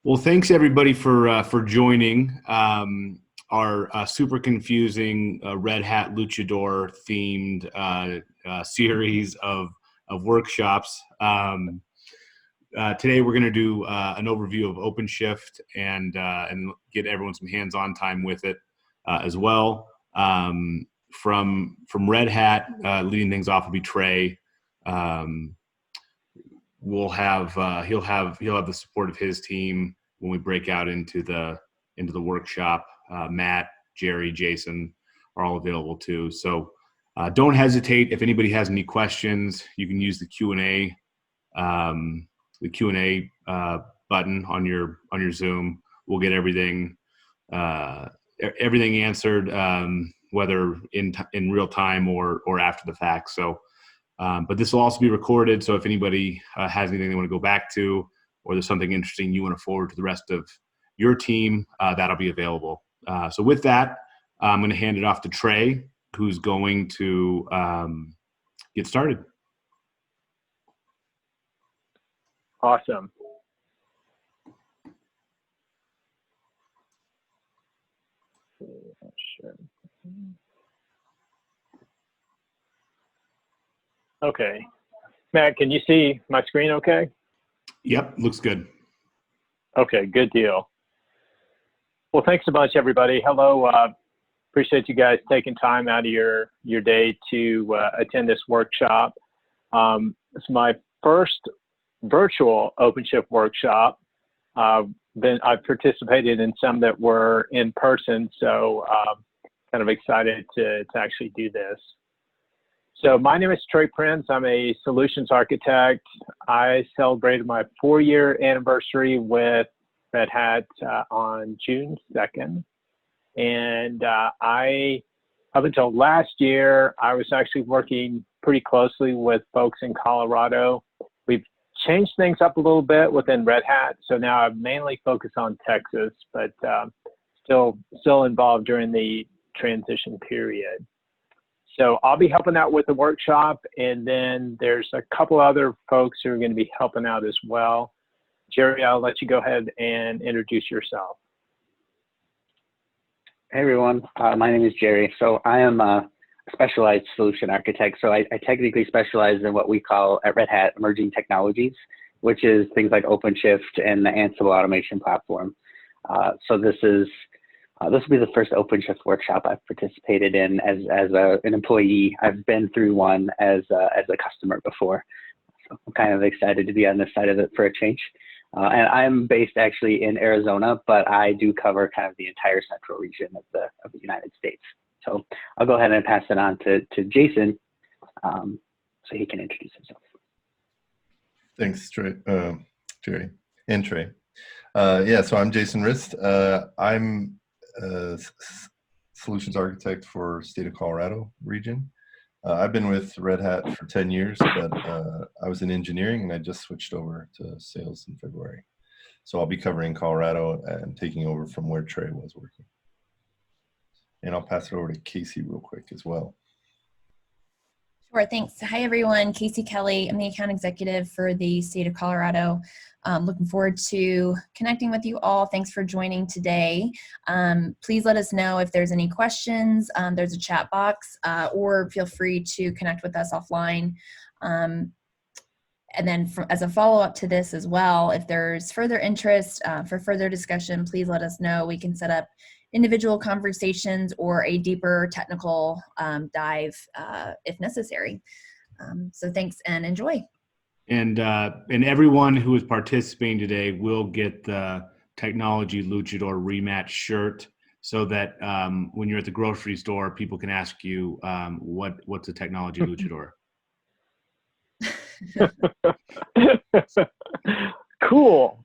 Well, thanks everybody for joining our super confusing Red Hat Luchador themed series of workshops. Today we're going to do an overview of OpenShift and get everyone some hands-on time with it as well. From Red Hat, leading things off will be Trey. We'll have he'll have the support of his team when we break out into the workshop. Matt, Jerry, Jason are all available too. So don't hesitate. If anybody has any questions, you can use the Q&A button on your Zoom. We'll get everything answered, whether in real time or after the fact. So. But this will also be recorded, so if anybody has anything they want to go back to, or there's something interesting you want to forward to the rest of your team, that'll be available. So with that, I'm going to hand it off to Trey, who's going to get started. Awesome. Sure. Okay. Matt, can you see my screen okay? Yep, looks good. Okay, good deal. Well, thanks a bunch, everybody. Hello. Appreciate you guys taking time out of your day to attend this workshop. It's my first virtual OpenShift workshop. I've participated in some that were in person, so kind of excited to actually do this. So my name is Trey Prince. I'm a solutions architect. I celebrated my 4-year anniversary with Red Hat on June 2nd. And up until last year, I was actually working pretty closely with folks in Colorado. We've changed things up a little bit within Red Hat. So now I mainly focus on Texas, but still involved during the transition period. So I'll be helping out with the workshop, and then there's a couple other folks who are going to be helping out as well. Jerry, I'll let you go ahead and introduce yourself. Hey everyone, my name is Jerry. So I am a specialized solution architect. So I technically specialize in what we call at Red Hat emerging technologies, which is things like OpenShift and the Ansible automation platform. So this will be the first OpenShift workshop I've participated in as an employee. I've been through one as a customer before. So I'm kind of excited to be on this side of it for a change. And I'm based actually in Arizona, but I do cover kind of the entire central region of the United States. So I'll go ahead and pass it on to Jason so he can introduce himself. Thanks, Trey, Jerry, and Trey. Yeah, so I'm Jason Rist. I'm solutions architect for state of Colorado region. I've been with Red Hat for 10 years, but I was in engineering and I just switched over to sales in February. So I'll be covering Colorado and taking over from where Trey was working. And I'll pass it over to Casey real quick as well. Sure, thanks. Hi, everyone. Casey Kelly. I'm the account executive for the state of Colorado. Looking forward to connecting with you all. Thanks for joining today. Please let us know if there's any questions. There's a chat box, or feel free to connect with us offline. And then as a follow-up to this as well, if there's further interest for further discussion, please let us know. We can set up individual conversations or a deeper technical dive if necessary. So thanks and enjoy. And everyone who is participating today will get the Technology Luchador Rematch shirt, so that when you're at the grocery store, people can ask you, what's a Technology Luchador? Cool.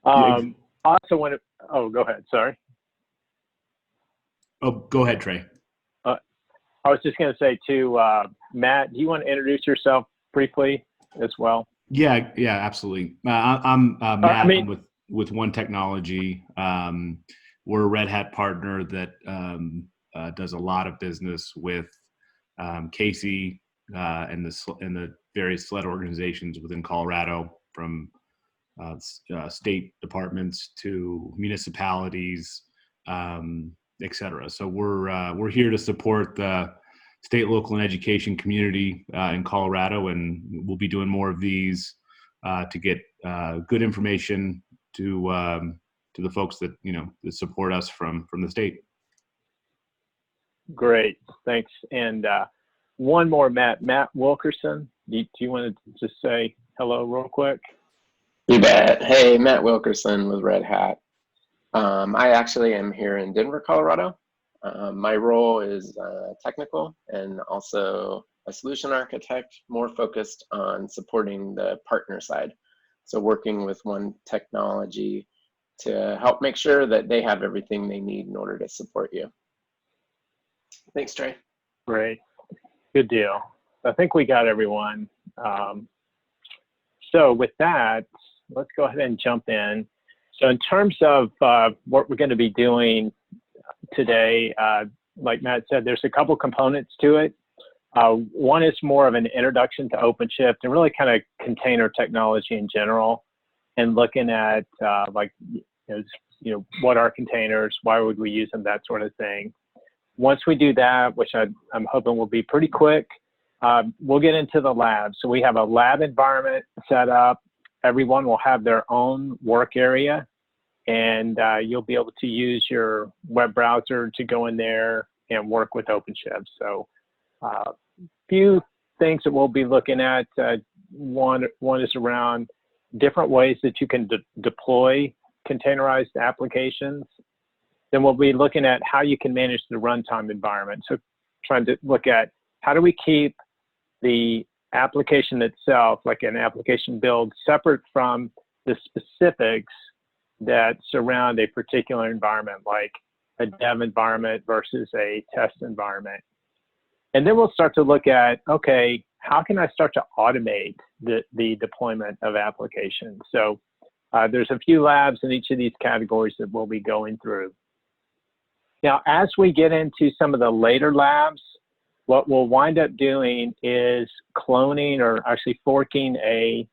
I also want to, oh, go ahead, sorry. Oh, go ahead, Trey. I was just going to say too, Matt, do you want to introduce yourself briefly as well? Yeah, absolutely. I'm Matt. I'm with One Technology. We're a Red Hat partner that does a lot of business with Casey and the various SLED organizations within Colorado, from state departments to municipalities, et cetera. So we're here to support the state, local, and education community in Colorado, and we'll be doing more of these to get good information to the folks that that support us from the state. Great, thanks. And one more, Matt Wilkerson. Do you want to just say hello real quick? You bet. Hey, Matt Wilkerson with Red Hat. I actually am here in Denver, Colorado. My role is technical and also a solution architect, more focused on supporting the partner side. So working with one technology to help make sure that they have everything they need in order to support you. Thanks, Trey. Great, good deal. I think we got everyone. So with that, let's go ahead and jump in. So in terms of what we're going to be doing today, like Matt said, there's a couple components to it. One is more of an introduction to OpenShift and really kind of container technology in general, and looking at what are containers, why would we use them, that sort of thing. Once we do that, which I'm hoping will be pretty quick, we'll get into the lab. So we have a lab environment set up. Everyone will have their own work area, and you'll be able to use your web browser to go in there and work with OpenShift. So few things that we'll be looking at. One is around different ways that you can deploy containerized applications. Then we'll be looking at how you can manage the runtime environment. So trying to look at how do we keep the application itself, like an application build, separate from the specifics that surround a particular environment, like a dev environment versus a test environment. And then we'll start to look at, okay, how can I start to automate the deployment of applications? So there's a few labs in each of these categories that we'll be going through. Now, as we get into some of the later labs, what we'll wind up doing is cloning, or actually forking a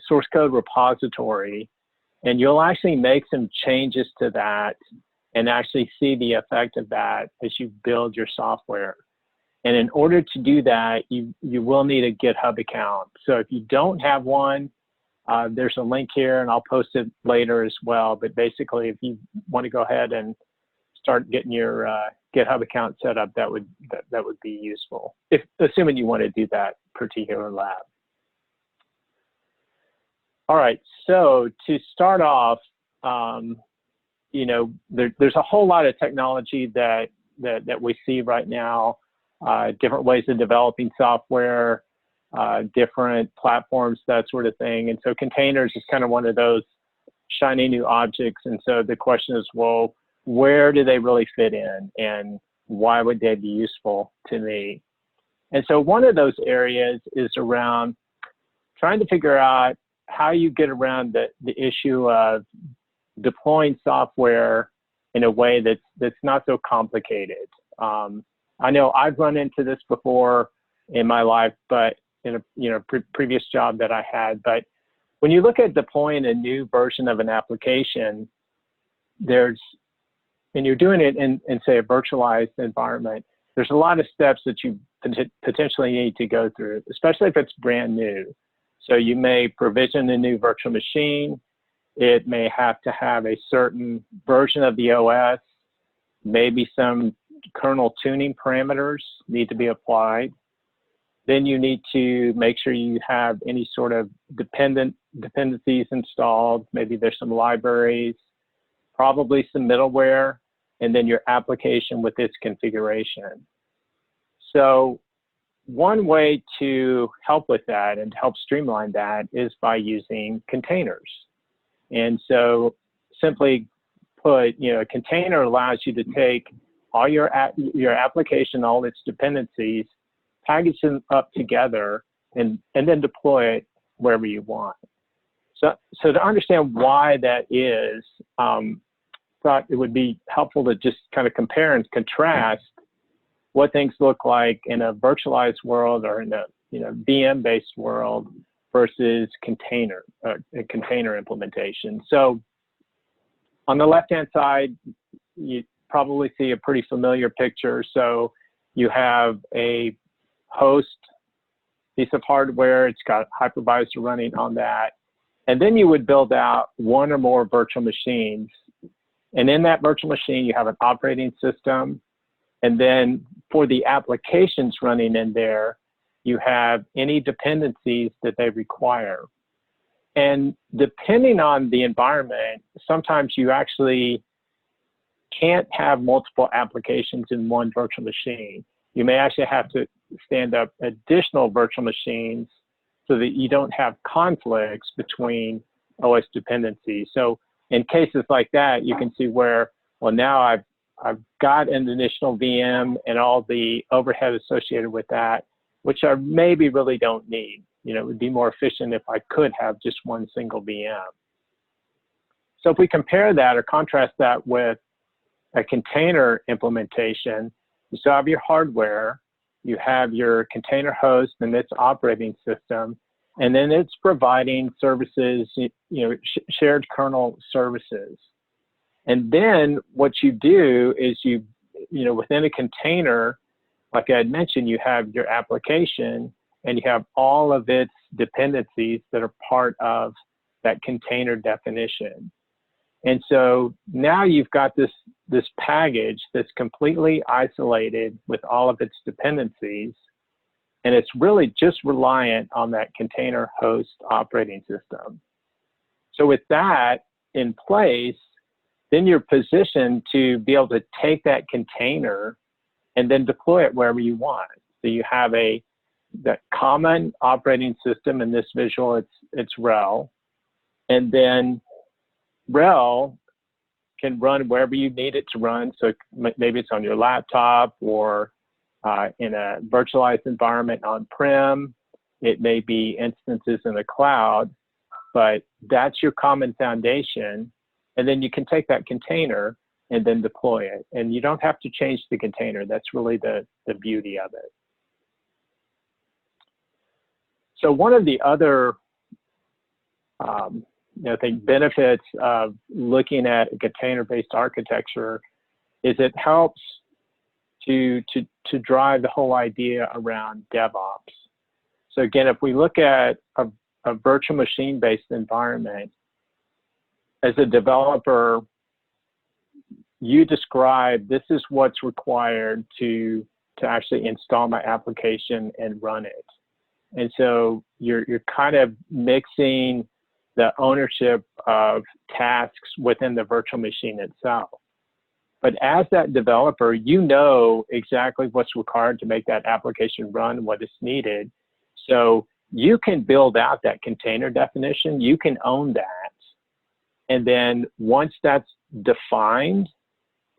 source code repository, and you'll actually make some changes to that and actually see the effect of that as you build your software. And in order to do that, you will need a GitHub account. So if you don't have one, there's a link here, and I'll post it later as well. But basically, if you want to go ahead and start getting your GitHub account set up, that would be useful, assuming you want to do that particular lab. All right, so to start off, there's a whole lot of technology that we see right now, different ways of developing software, different platforms, that sort of thing. And so containers is kind of one of those shiny new objects. And so the question is, well, where do they really fit in, and why would they be useful to me? And so one of those areas is around trying to figure out how you get around the issue of deploying software in a way that's not so complicated. I know I've run into this before in my life, but in a previous job that I had. But when you look at deploying a new version of an application, and you're doing it in say a virtualized environment, there's a lot of steps that you potentially need to go through, especially if it's brand new. So you may provision a new virtual machine. It may have to have a certain version of the OS. Maybe some kernel tuning parameters need to be applied. Then you need to make sure you have any sort of dependencies installed. Maybe there's some libraries, probably some middleware, and then your application with its configuration. So one way to help with that and to help streamline that is by using containers. And so simply put, a container allows you to take all your application, all its dependencies, package them up together, and then deploy it wherever you want. So to understand why that is, thought it would be helpful to just kind of compare and contrast what things look like in a virtualized world or in a VM-based world versus container implementation. So on the left-hand side, you probably see a pretty familiar picture. So you have a host piece of hardware. It's got hypervisor running on that. And then you would build out one or more virtual machines. And in that virtual machine, you have an operating system. And then for the applications running in there, you have any dependencies that they require. And depending on the environment, sometimes you actually can't have multiple applications in one virtual machine. You may actually have to stand up additional virtual machines so that you don't have conflicts between OS dependencies. So in cases like that, you can see where, well, now I've got an additional VM and all the overhead associated with that, which I maybe really don't need. You know, it would be more efficient if I could have just one single VM. So if we compare that or contrast that with a container implementation, you still have your hardware, you have your container host and its operating system, and then it's providing services, shared kernel services. And then what you do is within a container, like I had mentioned, you have your application and you have all of its dependencies that are part of that container definition. And so now you've got this package that's completely isolated with all of its dependencies, and it's really just reliant on that container host operating system. So with that in place, then you're positioned to be able to take that container and then deploy it wherever you want. So you have that common operating system. In this visual, it's RHEL, and then RHEL can run wherever you need it to run. So maybe it's on your laptop or in a virtualized environment on-prem. It may be instances in the cloud, but that's your common foundation. And then you can take that container and then deploy it. And you don't have to change the container. That's really the beauty of it. So one of the other benefits of looking at a container-based architecture is it helps to drive the whole idea around DevOps. So again, if we look at a virtual machine-based environment, as a developer, you describe this is what's required to actually install my application and run it. And so you're kind of mixing the ownership of tasks within the virtual machine itself. But as that developer, you know exactly what's required to make that application run, what is needed. So you can build out that container definition, you can own that. And then once that's defined,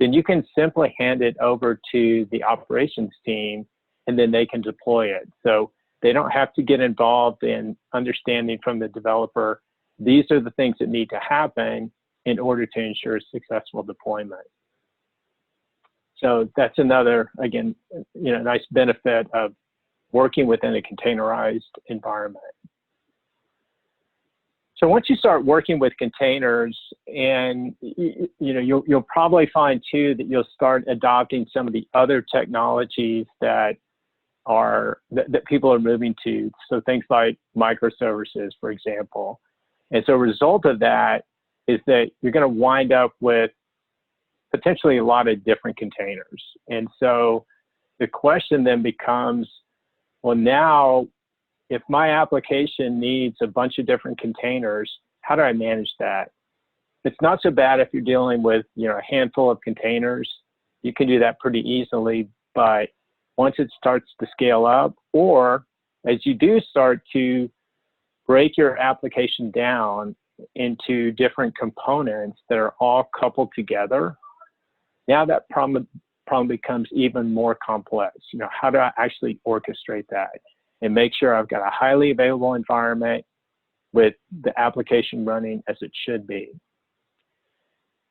then you can simply hand it over to the operations team and then they can deploy it. So they don't have to get involved in understanding from the developer, these are the things that need to happen in order to ensure successful deployment. So that's another, again, nice benefit of working within a containerized environment. So once you start working with containers, and you'll probably find too that you'll start adopting some of the other technologies that people are moving to. So things like microservices, for example. And so a result of that is that you're going to wind up with potentially a lot of different containers. And so the question then becomes, well, now if my application needs a bunch of different containers, how do I manage that? It's not so bad if you're dealing with a handful of containers. You can do that pretty easily, but once it starts to scale up, or as you do start to break your application down into different components that are all coupled together, now that problem becomes even more complex. How do I actually orchestrate that and make sure I've got a highly available environment with the application running as it should be?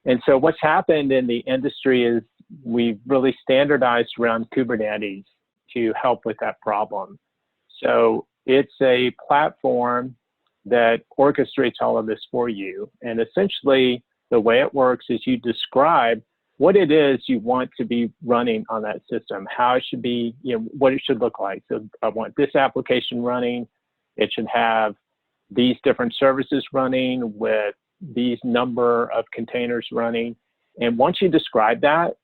And so what's happened in the industry is we've really standardized around Kubernetes to help with that problem. So it's a platform that orchestrates all of this for you. And essentially, the way it works is you describe what it is you want to be running on that system, how it should be, what it should look like. So I want this application running. It should have these different services running with these number of containers running. And once you describe that,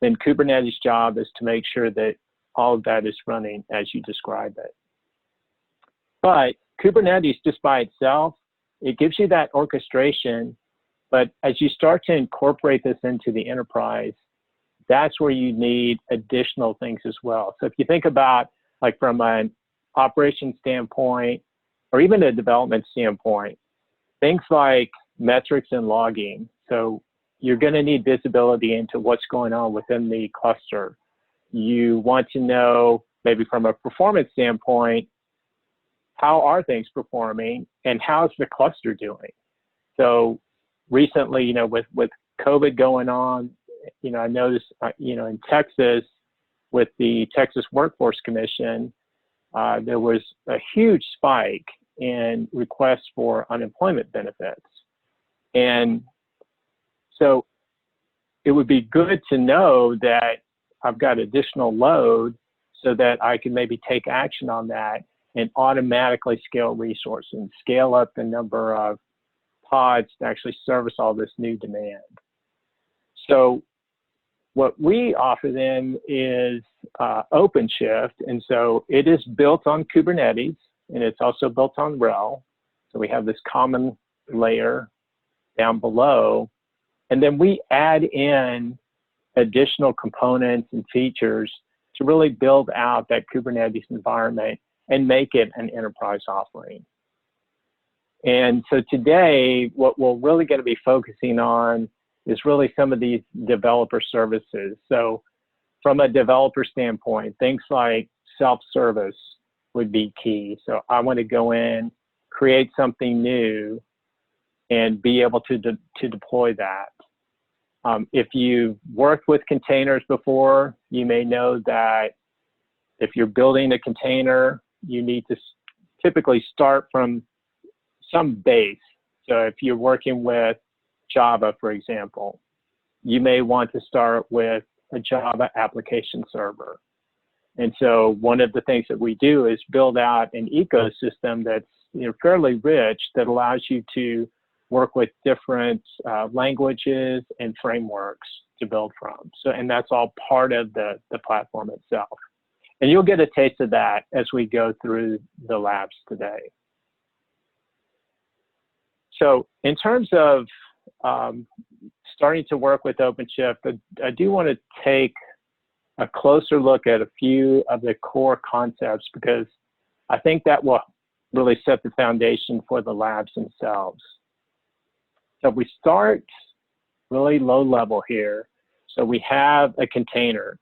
then Kubernetes' job is to make sure that all of that is running as you describe it. But Kubernetes just by itself, it gives you that orchestration, but as you start to incorporate this into the enterprise, that's where you need additional things as well. So if you think about like from an operation standpoint, or even a development standpoint, things like metrics and logging. So you're going to need visibility into what's going on within the cluster. You want to know, maybe from a performance standpoint, how are things performing and how's the cluster doing? So recently, with COVID going on, I noticed, in Texas, with the Texas Workforce Commission, there was a huge spike in requests for unemployment benefits. And so it would be good to know that I've got additional load so that I can maybe take action on that and automatically scale resources and scale up the number of pods to actually service all this new demand. So what we offer then is OpenShift, and so it is built on Kubernetes, and it's also built on RHEL. So we have this common layer down below, and then we add in additional components and features to really build out that Kubernetes environment and make it an enterprise offering. And so today, what we're really going to be focusing on is really some of these developer services. So from a developer standpoint, things like self-service would be key. So I want to go in, create something new, and be able to deploy that. If you've worked with containers before, you may know that if you're building a container, you need to typically start from some base. So if you're working with Java, for example, you may want to start with a Java application server. And so one of the things that we do is build out an ecosystem that's fairly rich that allows you to work with different languages and frameworks to build from. So, and that's all part of the platform itself. And you'll get a taste of that as we go through the labs today. So in terms of starting to work with OpenShift, I do want to take a closer look at a few of the core concepts because I think that will really set the foundation for the labs themselves. So we start really low level here. So we have a container.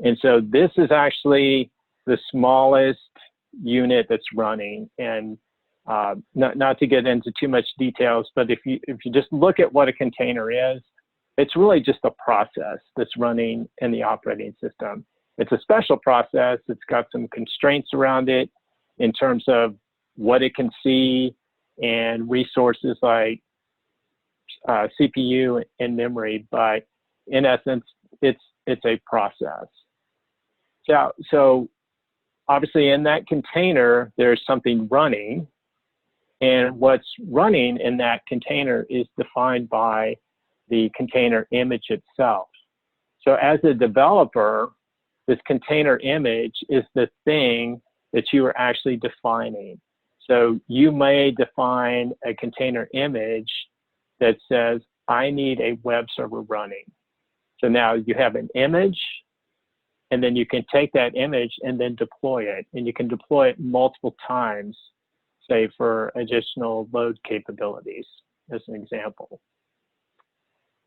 And so this is actually the smallest unit that's running. And not to get into too much details, but if you just look at what a container is, it's really just a process that's running in the operating system. It's a special process. It's got some constraints around it in terms of what it can see and resources like CPU and memory, but in essence, it's a process. So obviously in that container, there's something running, and what's running in that container is defined by the container image itself. So as a developer, this container image is the thing that you are actually defining. So you may define a container image that says, I need a web server running. So now you have an image, and then you can take that image and then deploy it. And you can deploy it multiple times, say for additional load capabilities, as an example.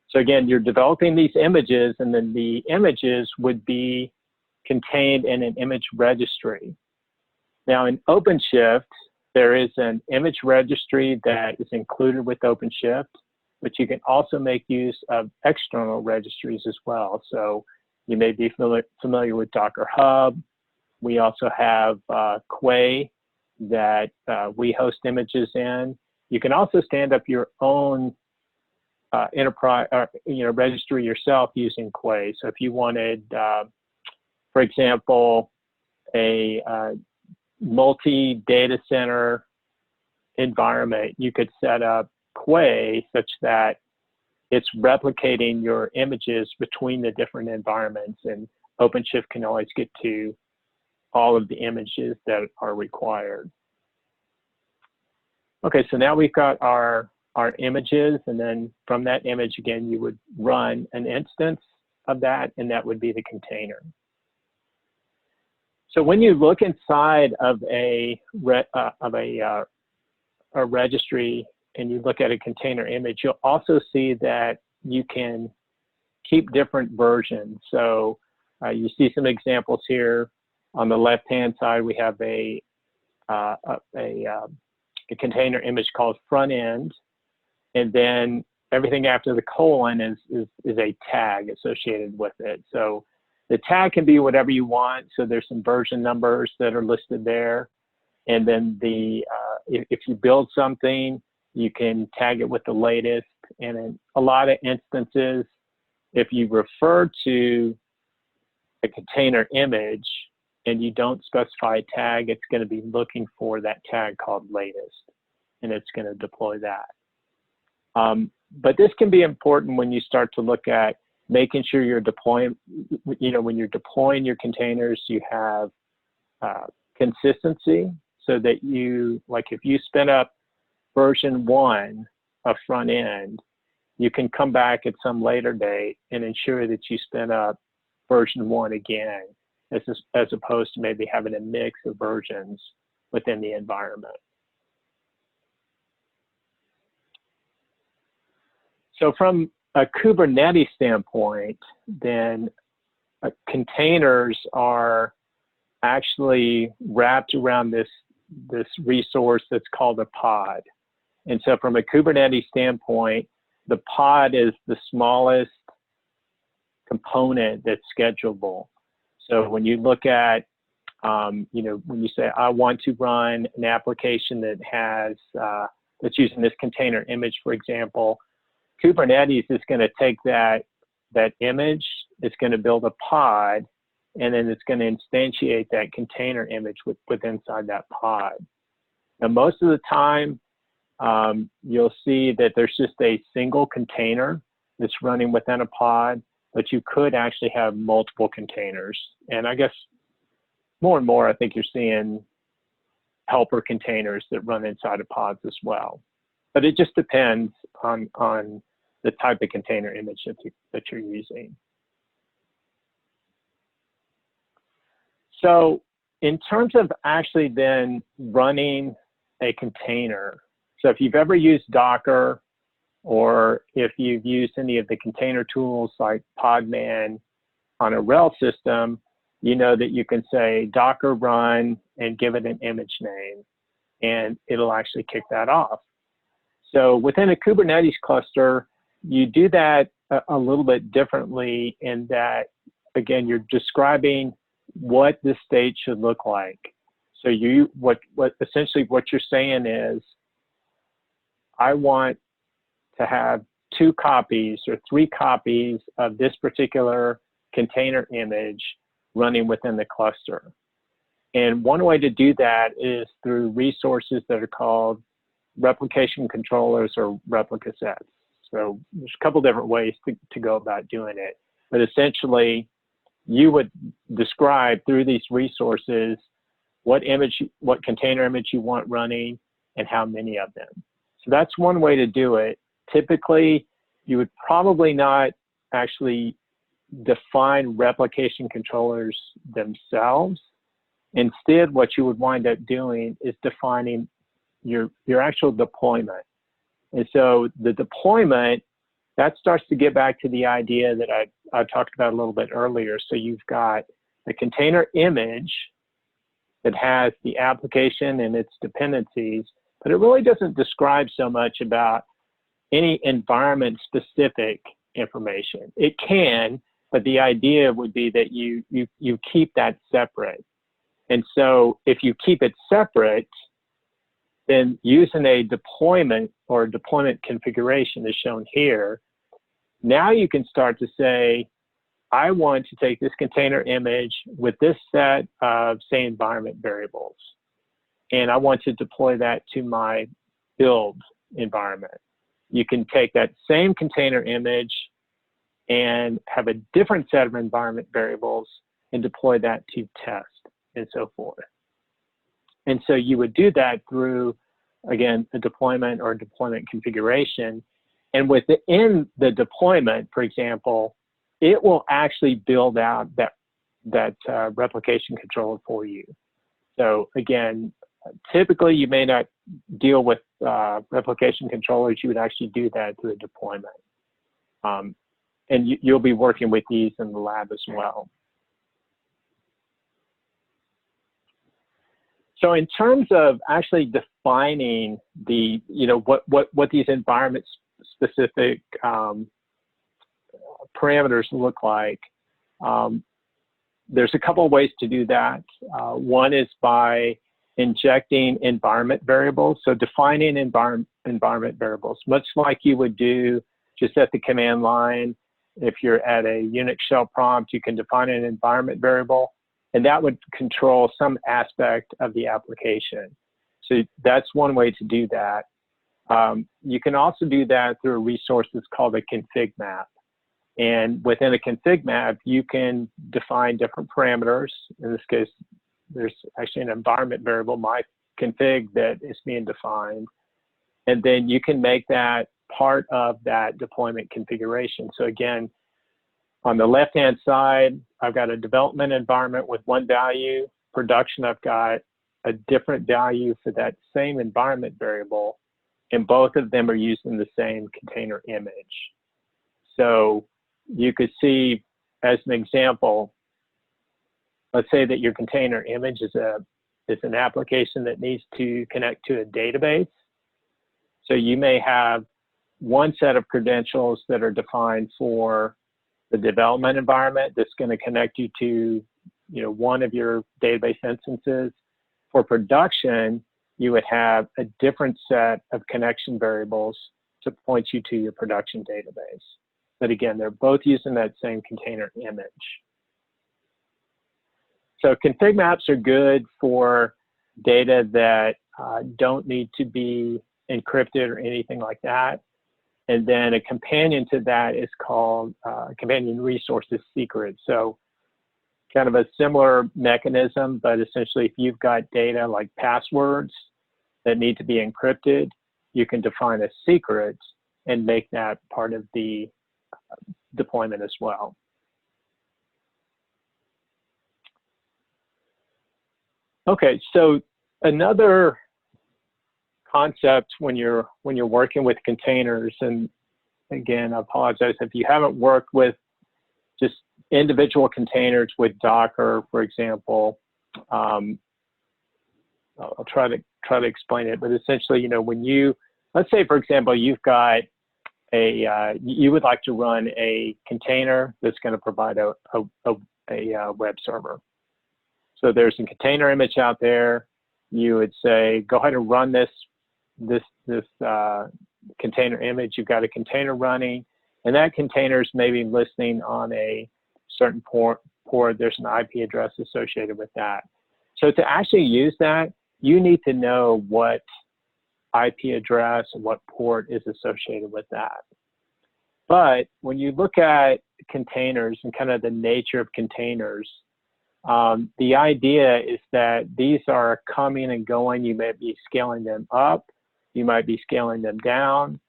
So again, you're developing these images, and then the images would be contained in an image registry. Now in OpenShift, there is an image registry that is included with OpenShift, but you can also make use of external registries as well. So you may be familiar with Docker Hub. We also have Quay that we host images in. You can also stand up your own enterprise, registry yourself using Quay. So if you wanted, for example, a multi-data center environment, you could set up Quay such that it's replicating your images between the different environments, and OpenShift can always get to all of the images that are required. Okay, so now we've got our images, and then from that image, again, you would run an instance of that, and that would be the container. So when you look inside of a registry and you look at a container image, you'll also see that you can keep different versions. So you see some examples here. On the left-hand side, we have a container image called front end, and then everything after the colon is a tag associated with it. So the tag can be whatever you want. So there's some version numbers that are listed there. And then if you build something, you can tag it with the latest. And in a lot of instances, if you refer to a container image and you don't specify a tag, it's going to be looking for that tag called latest, and it's going to deploy that. But this can be important when you start to look at making sure you're deploying, when you're deploying your containers, you have consistency, so that if you spin up version 1 of front end, you can come back at some later date and ensure that you spin up version 1 again, as opposed to maybe having a mix of versions within the environment. So from a Kubernetes standpoint, then containers are actually wrapped around this resource that's called a pod. And so from a Kubernetes standpoint, the pod is the smallest component that's schedulable. So when you look at, when you say, I want to run an application that has, that's using this container image, for example, Kubernetes is going to take that image, it's going to build a pod, and then it's going to instantiate that container image with inside that pod. Now, most of the time, you'll see that there's just a single container that's running within a pod, but you could actually have multiple containers. And I guess more and more, I think you're seeing helper containers that run inside of pods as well. But it just depends on the type of container image that you're using. So in terms of actually then running a container, so if you've ever used Docker, or if you've used any of the container tools like Podman on a RHEL system, you know that you can say Docker run and give it an image name, and it'll actually kick that off. So within a Kubernetes cluster, you do that a little bit differently in that, again, you're describing what the state should look like. So essentially what you're saying is, I want to have 2 copies or 3 copies of this particular container image running within the cluster. And one way to do that is through resources that are called ReplicationControllers or Replicasets. So there's a couple different ways to go about doing it. But essentially, you would describe through these resources what container image you want running and how many of them. So that's one way to do it. Typically, you would probably not actually define replication controllers themselves. Instead, what you would wind up doing is defining your actual deployment. And so the deployment, that starts to get back to the idea that I talked about a little bit earlier. So you've got the container image that has the application and its dependencies, but it really doesn't describe so much about any environment-specific information. It can, but the idea would be that you keep that separate. And so if you keep it separate, then using a deployment or deployment configuration as shown here, now you can start to say, I want to take this container image with this set of, say, environment variables, and I want to deploy that to my build environment. You can take that same container image and have a different set of environment variables and deploy that to test and so forth. And so you would do that through, again, a deployment or deployment configuration. And within the deployment, for example, it will actually build out that replication controller for you. So again, typically you may not deal with replication controllers. You would actually do that through a deployment. And you'll be working with these in the lab as well. So in terms of actually defining the, what these environment specific parameters look like, there's a couple of ways to do that. One is by injecting environment variables. So defining environment variables, much like you would do just at the command line. If you're at a Unix shell prompt, you can define an environment variable, and that would control some aspect of the application. So that's one way to do that. You can also do that through a resource that's called a config map. And within a config map, you can define different parameters. In this case, there's actually an environment variable, my config, that is being defined. And then you can make that part of that deployment configuration. So again, on the left-hand side, I've got a development environment with one value. Production, I've got a different value for that same environment variable, and both of them are using the same container image. So you could see, as an example, let's say that your container image is an application that needs to connect to a database. So you may have one set of credentials that are defined for the development environment that's going to connect you to, one of your database instances. For production, you would have a different set of connection variables to point you to your production database. But again, they're both using that same container image. So config maps are good for data that don't need to be encrypted or anything like that. And then a companion to that is called companion resources secret. So kind of a similar mechanism, but essentially if you've got data like passwords that need to be encrypted, you can define a secret and make that part of the deployment as well. Okay, so another concept when you're working with containers, and again, I apologize if you haven't worked with just individual containers with Docker, for example. I'll try to explain it, but essentially, when let's say, for example, you've got you would like to run a container that's going to provide a web server. So there's a container image out there. You would say, go ahead and run this container image. You've got a container running, and that container is maybe listening on a certain port. There's an IP address associated with that. So to actually use that, you need to know what IP address and what port is associated with that. But when you look at containers and kind of the nature of containers, the idea is that these are coming and going. You may be scaling them up. You might be scaling them down.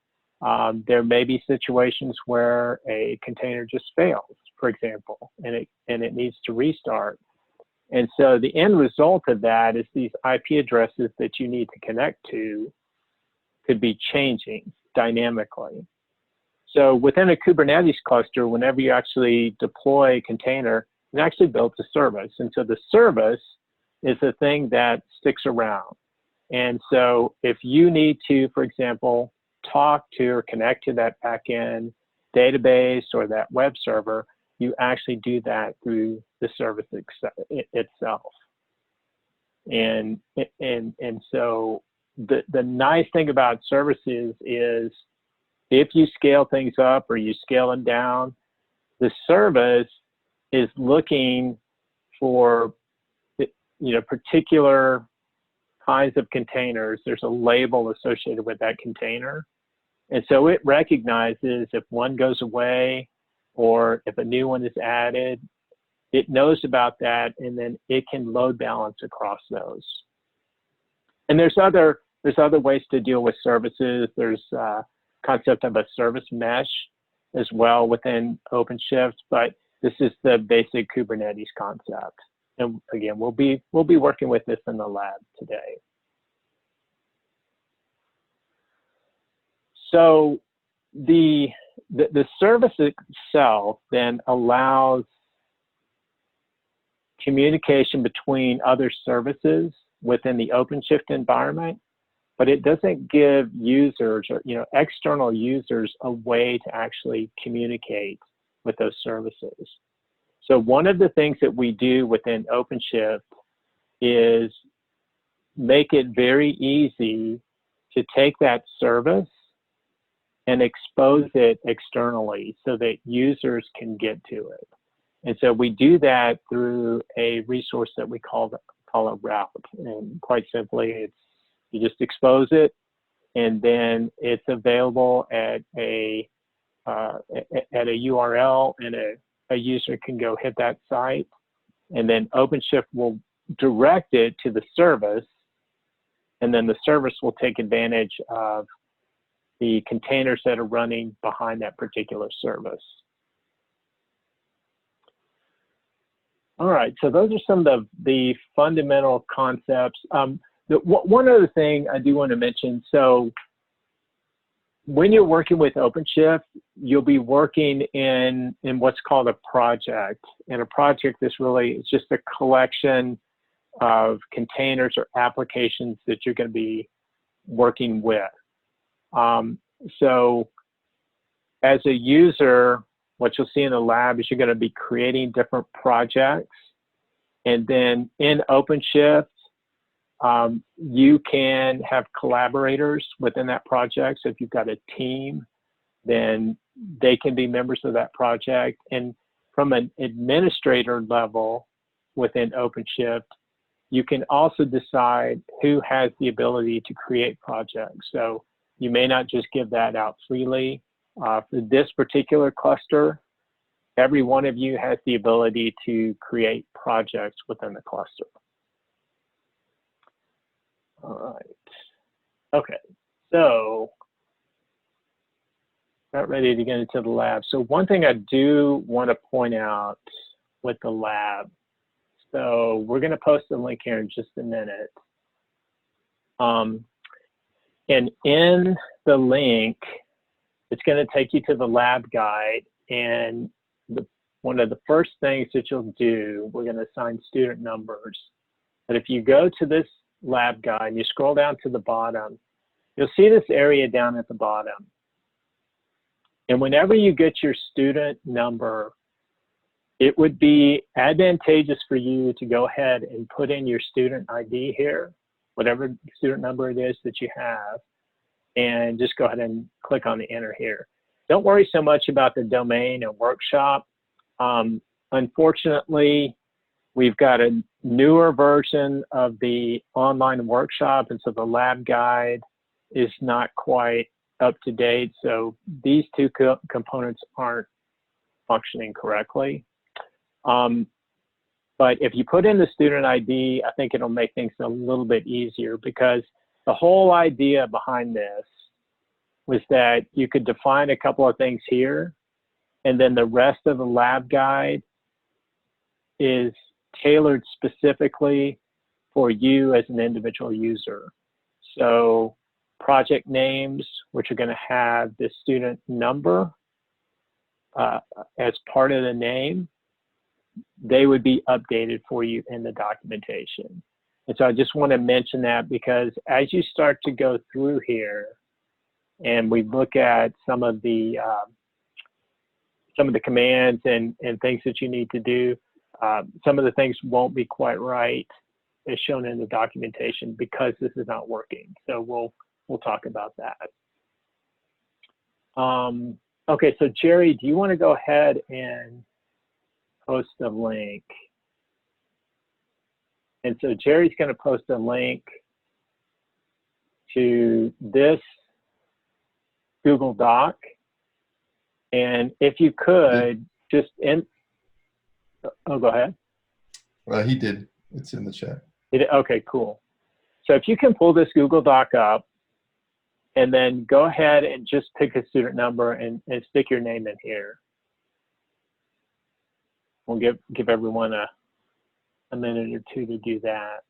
There may be situations where a container just fails, for example, and it needs to restart. And so the end result of that is these IP addresses that you need to connect to could be changing dynamically. So within a Kubernetes cluster, whenever you actually deploy a container, it actually builds a service. And so the service is the thing that sticks around. And so if you need to, for example, talk to or connect to that backend database or that web server, you actually do that through the service itself. And so the nice thing about services is if you scale things up or you scale them down, the service is looking for, particular kinds of containers. There's a label associated with that container. And so it recognizes if one goes away or if a new one is added, it knows about that, and then it can load balance across those. And there's other ways to deal with services. There's a concept of a service mesh as well within OpenShift, but this is the basic Kubernetes concept. And again, we'll be working with this in the lab today. So the service itself then allows communication between other services within the OpenShift environment, but it doesn't give users or external users a way to actually communicate with those services. So one of the things that we do within OpenShift is make it very easy to take that service and expose it externally so that users can get to it. And so we do that through a resource that we call a route. And quite simply, you just expose it, and then it's available at a URL, and a user can go hit that site, and then OpenShift will direct it to the service, and then the service will take advantage of the containers that are running behind that particular service. All right, so those are some of the fundamental concepts. One other thing I do want to mention, so when you're working with OpenShift, you'll be working in what's called a project. And a project is just a collection of containers or applications that you're going to be working with. So as a user, what you'll see in the lab is you're going to be creating different projects. And then in OpenShift, you can have collaborators within that project. So if you've got a team, then they can be members of that project. And from an administrator level within OpenShift, you can also decide who has the ability to create projects. So you may not just give that out freely. For this particular cluster, every one of you has the ability to create projects within the cluster. All right. Okay. So, not ready to get into the lab. So one thing I do want to point out with the lab. So we're going to post a link here in just a minute. And in the link, it's going to take you to the lab guide. And one of the first things that you'll do, we're going to assign student numbers. But if you go to this lab guide and you scroll down to the bottom, you'll see this area down at the bottom. And whenever you get your student number, it would be advantageous for you to go ahead and put in your student ID here, whatever student number it is that you have, and just go ahead and click on the enter here. Don't worry so much about the domain and workshop. Unfortunately, we've got a newer version of the online workshop, and so the lab guide is not quite up to date. So these two components aren't functioning correctly. But if you put in the student ID, I think it'll make things a little bit easier, because the whole idea behind this was that you could define a couple of things here, and then the rest of the lab guide is tailored specifically for you as an individual user. So project names, which are going to have the student number as part of the name, they would be updated for you in the documentation. And so I just want to mention that, because as you start to go through here and we look at some of the commands and things that you need to do, some of the things won't be quite right. as shown in the documentation because this is not working. So we'll talk about that. Okay, so Jerry, do you want to go ahead and post a link? And so Jerry's going to post a link to this Google Doc. And if you could just oh, go ahead. He did. It's in the chat. Okay, cool. So if you can pull this Google Doc up and then go ahead and just pick a student number and stick your name in here. We'll give everyone a minute or two to do that.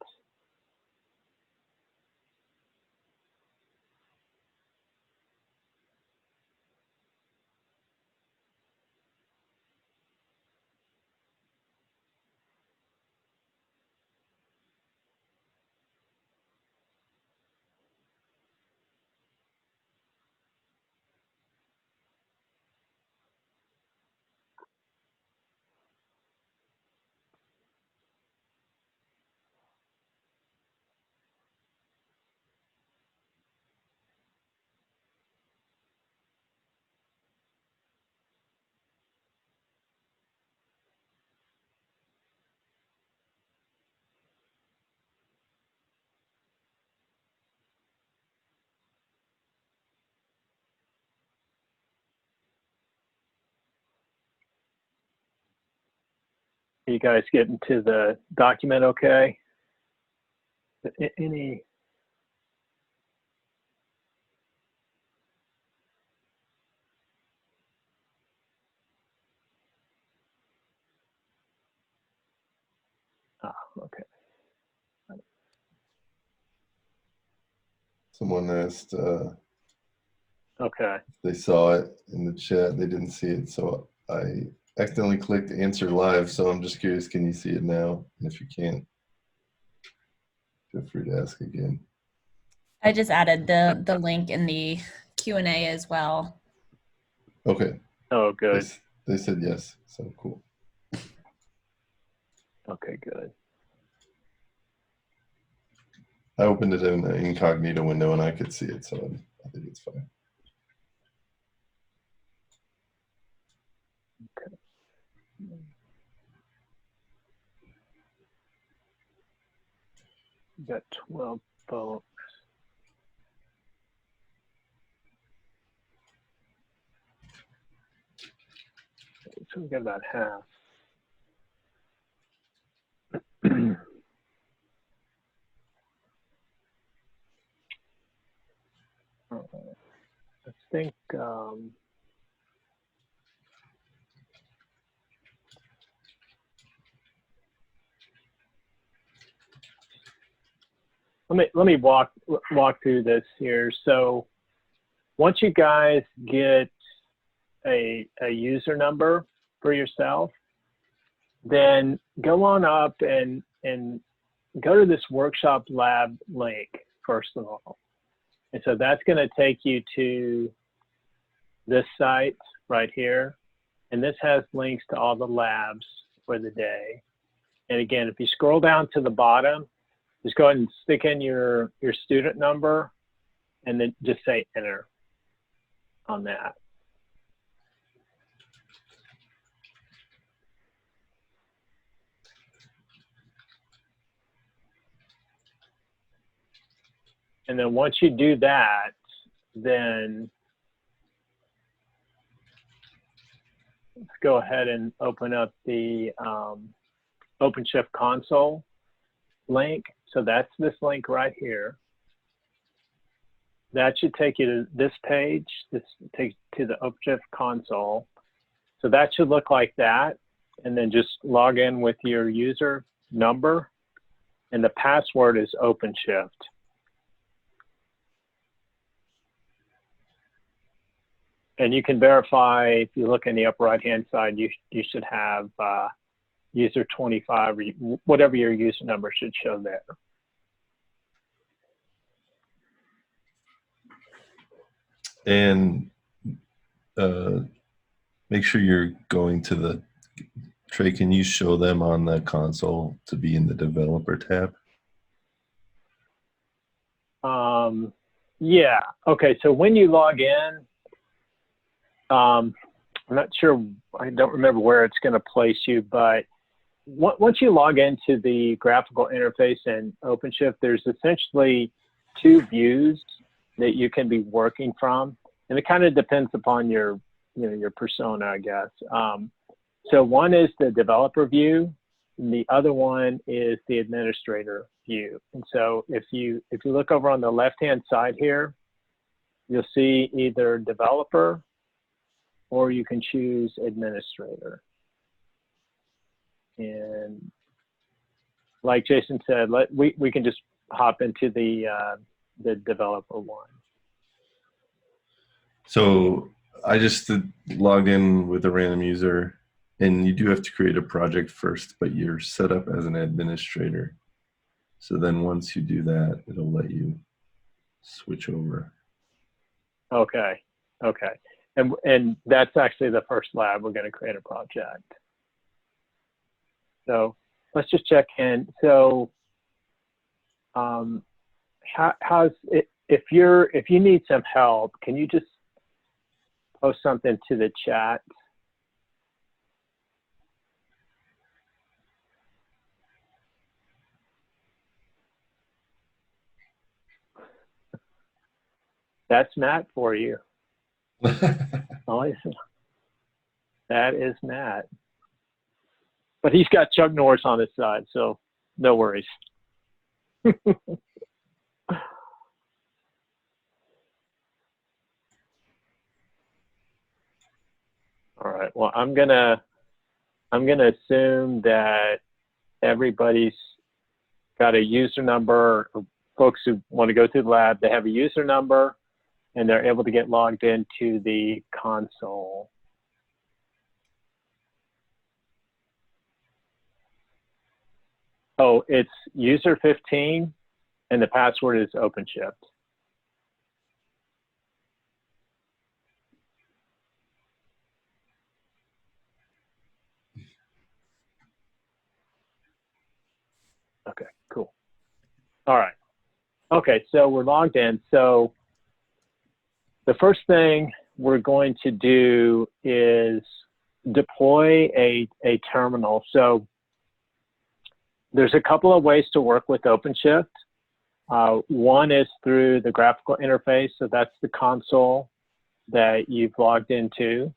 Are you guys getting to the document okay? Any? Oh, okay. Someone asked Okay. they saw it in the chat. They didn't see it, so I accidentally clicked answer live. So I'm just curious, can you see it now? And if you can't, feel free to ask again. I just added the link in the Q&A as well. Okay. Oh, good. They said yes, so cool. Okay, good. I opened it in an incognito window and I could see it, so I think it's fine. Okay. We got 12 folks. So we got about half. I think let me walk through this here. So once you guys get a user number for yourself, then go on up and go to this workshop lab link first of all. And so that's going to take you to this site right here. And this has links to all the labs for the day. And again, if you scroll down to the bottom, just go ahead and stick in your student number and then just say enter on that. And then once you do that, then let's go ahead and open up the OpenShift console link. So that's this link right here. That should take you to this page. This takes you to the OpenShift console. So that should look like that. And then just log in with your user number. And the password is OpenShift. And you can verify, if you look in the upper right-hand side, you should have user 25, or whatever your user number should show there. And make sure you're going to the, Trey, can you show them on the console to be in the developer tab? Yeah. Okay. So when you log in, I'm not sure. I don't remember where it's going to place you, but once you log into the graphical interface in OpenShift, there's essentially two views that you can be working from, and it kind of depends upon your, your persona, I guess. So one is the developer view, and the other one is the administrator view. And so if you look over on the left-hand side here, you'll see either developer or you can choose administrator. And like Jason said, we can just hop into the developer one. So I just logged in with a random user, and you do have to create a project first, but you're set up as an administrator. So then once you do that, it'll let you switch over. Okay. Okay. And that's actually the first lab. We're going to create a project. So let's just check in. So how's it, if you need some help, can you just post something to the chat? That's Matt for you. Oh, that is Matt. But he's got Chuck Norris on his side, so no worries. All right. Well, I'm gonna assume that everybody's got a user number. Or folks who want to go through the lab, they have a user number, and they're able to get logged into the console. Oh, it's user 15, and the password is OpenShift. Okay, cool. All right. Okay, so we're logged in. So the first thing we're going to do is deploy a terminal. So there's a couple of ways to work with OpenShift. One is through the graphical interface. So that's the console that you've logged into.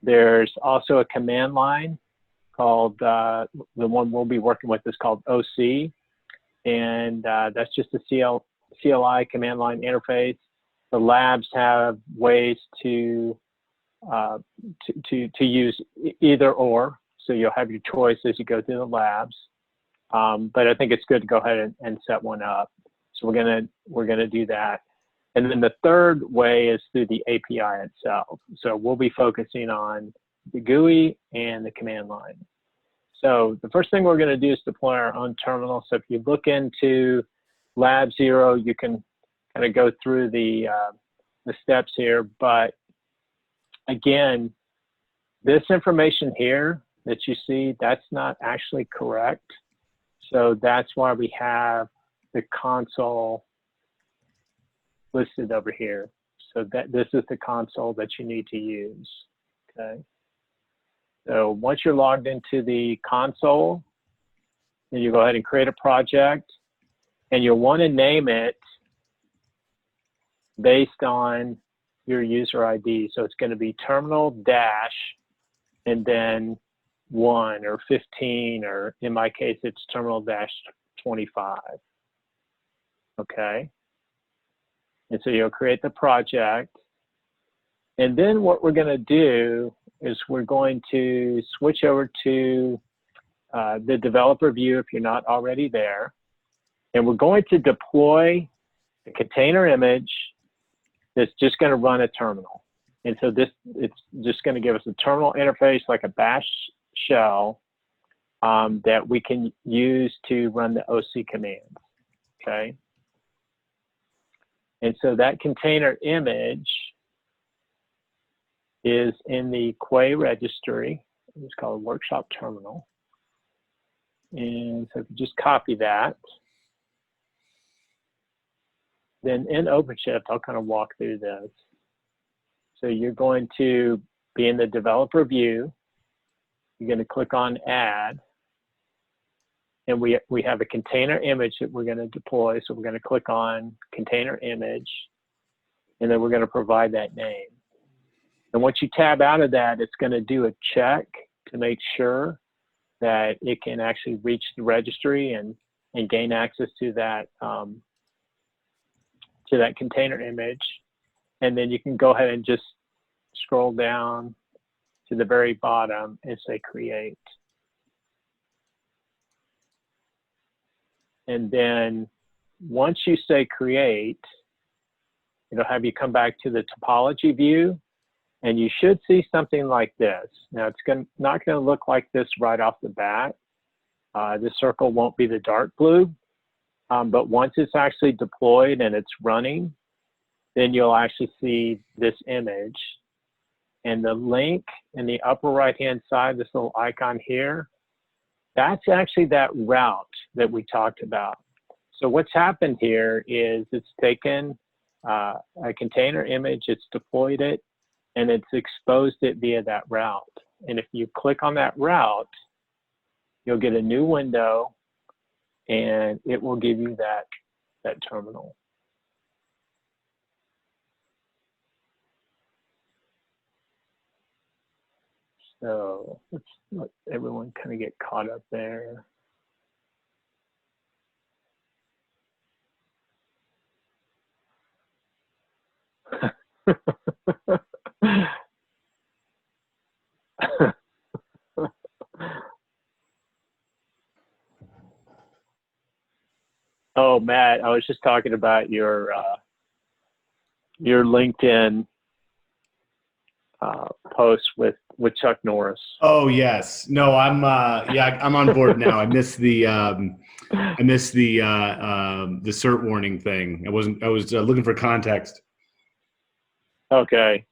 There's also a command line called, the one we'll be working with is called OC. And that's just a CLI command line interface. The labs have ways to use either or. So you'll have your choice as you go through the labs. But I think it's good to go ahead and set one up. So we're gonna do that. And then the third way is through the API itself. So we'll be focusing on the GUI and the command line. So the first thing we're gonna do is deploy our own terminal. So if you look into Lab 0, you can kind of go through the steps here. But again, this information here that you see, that's not actually correct. So that's why we have the console listed over here. So that this is the console that you need to use, okay? So once you're logged into the console, then you go ahead and create a project, and you'll want to name it based on your user ID. So it's going to be terminal dash and then 1 or 15, or in my case, it's terminal dash 25. Okay. And so you'll create the project. And then what we're going to do is we're going to switch over to the developer view if you're not already there. And we're going to deploy a container image that's just going to run a terminal. And so it's just going to give us a terminal interface like a bash shell that we can use to run the OC commands, okay? And so that container image is in the Quay registry. It's called Workshop Terminal. And so if you just copy that, then in OpenShift, I'll kind of walk through this. So you're going to be in the developer view. You're going to click on add. And we have a container image that we're going to deploy. So we're going to click on container image. And then we're going to provide that name. And once you tab out of that, it's going to do a check to make sure that it can actually reach the registry and gain access to that container image. And then you can go ahead and just scroll down to the very bottom and say create. And then once you say create, it'll have you come back to the topology view, and you should see something like this. Now it's not going to look like this right off the bat. This circle won't be the dark blue, but once it's actually deployed and it's running, then you'll actually see this image. And the link in the upper right-hand side, this little icon here, that's actually that route that we talked about. So what's happened here is it's taken a container image, it's deployed it, and it's exposed it via that route. And if you click on that route, you'll get a new window, and it will give you that terminal. So let's let everyone kind of get caught up there. Oh, Matt, I was just talking about your LinkedIn post with Chuck Norris. Oh yes, no, I'm yeah, I'm on board now. I missed the cert warning thing. I was looking for context. Okay,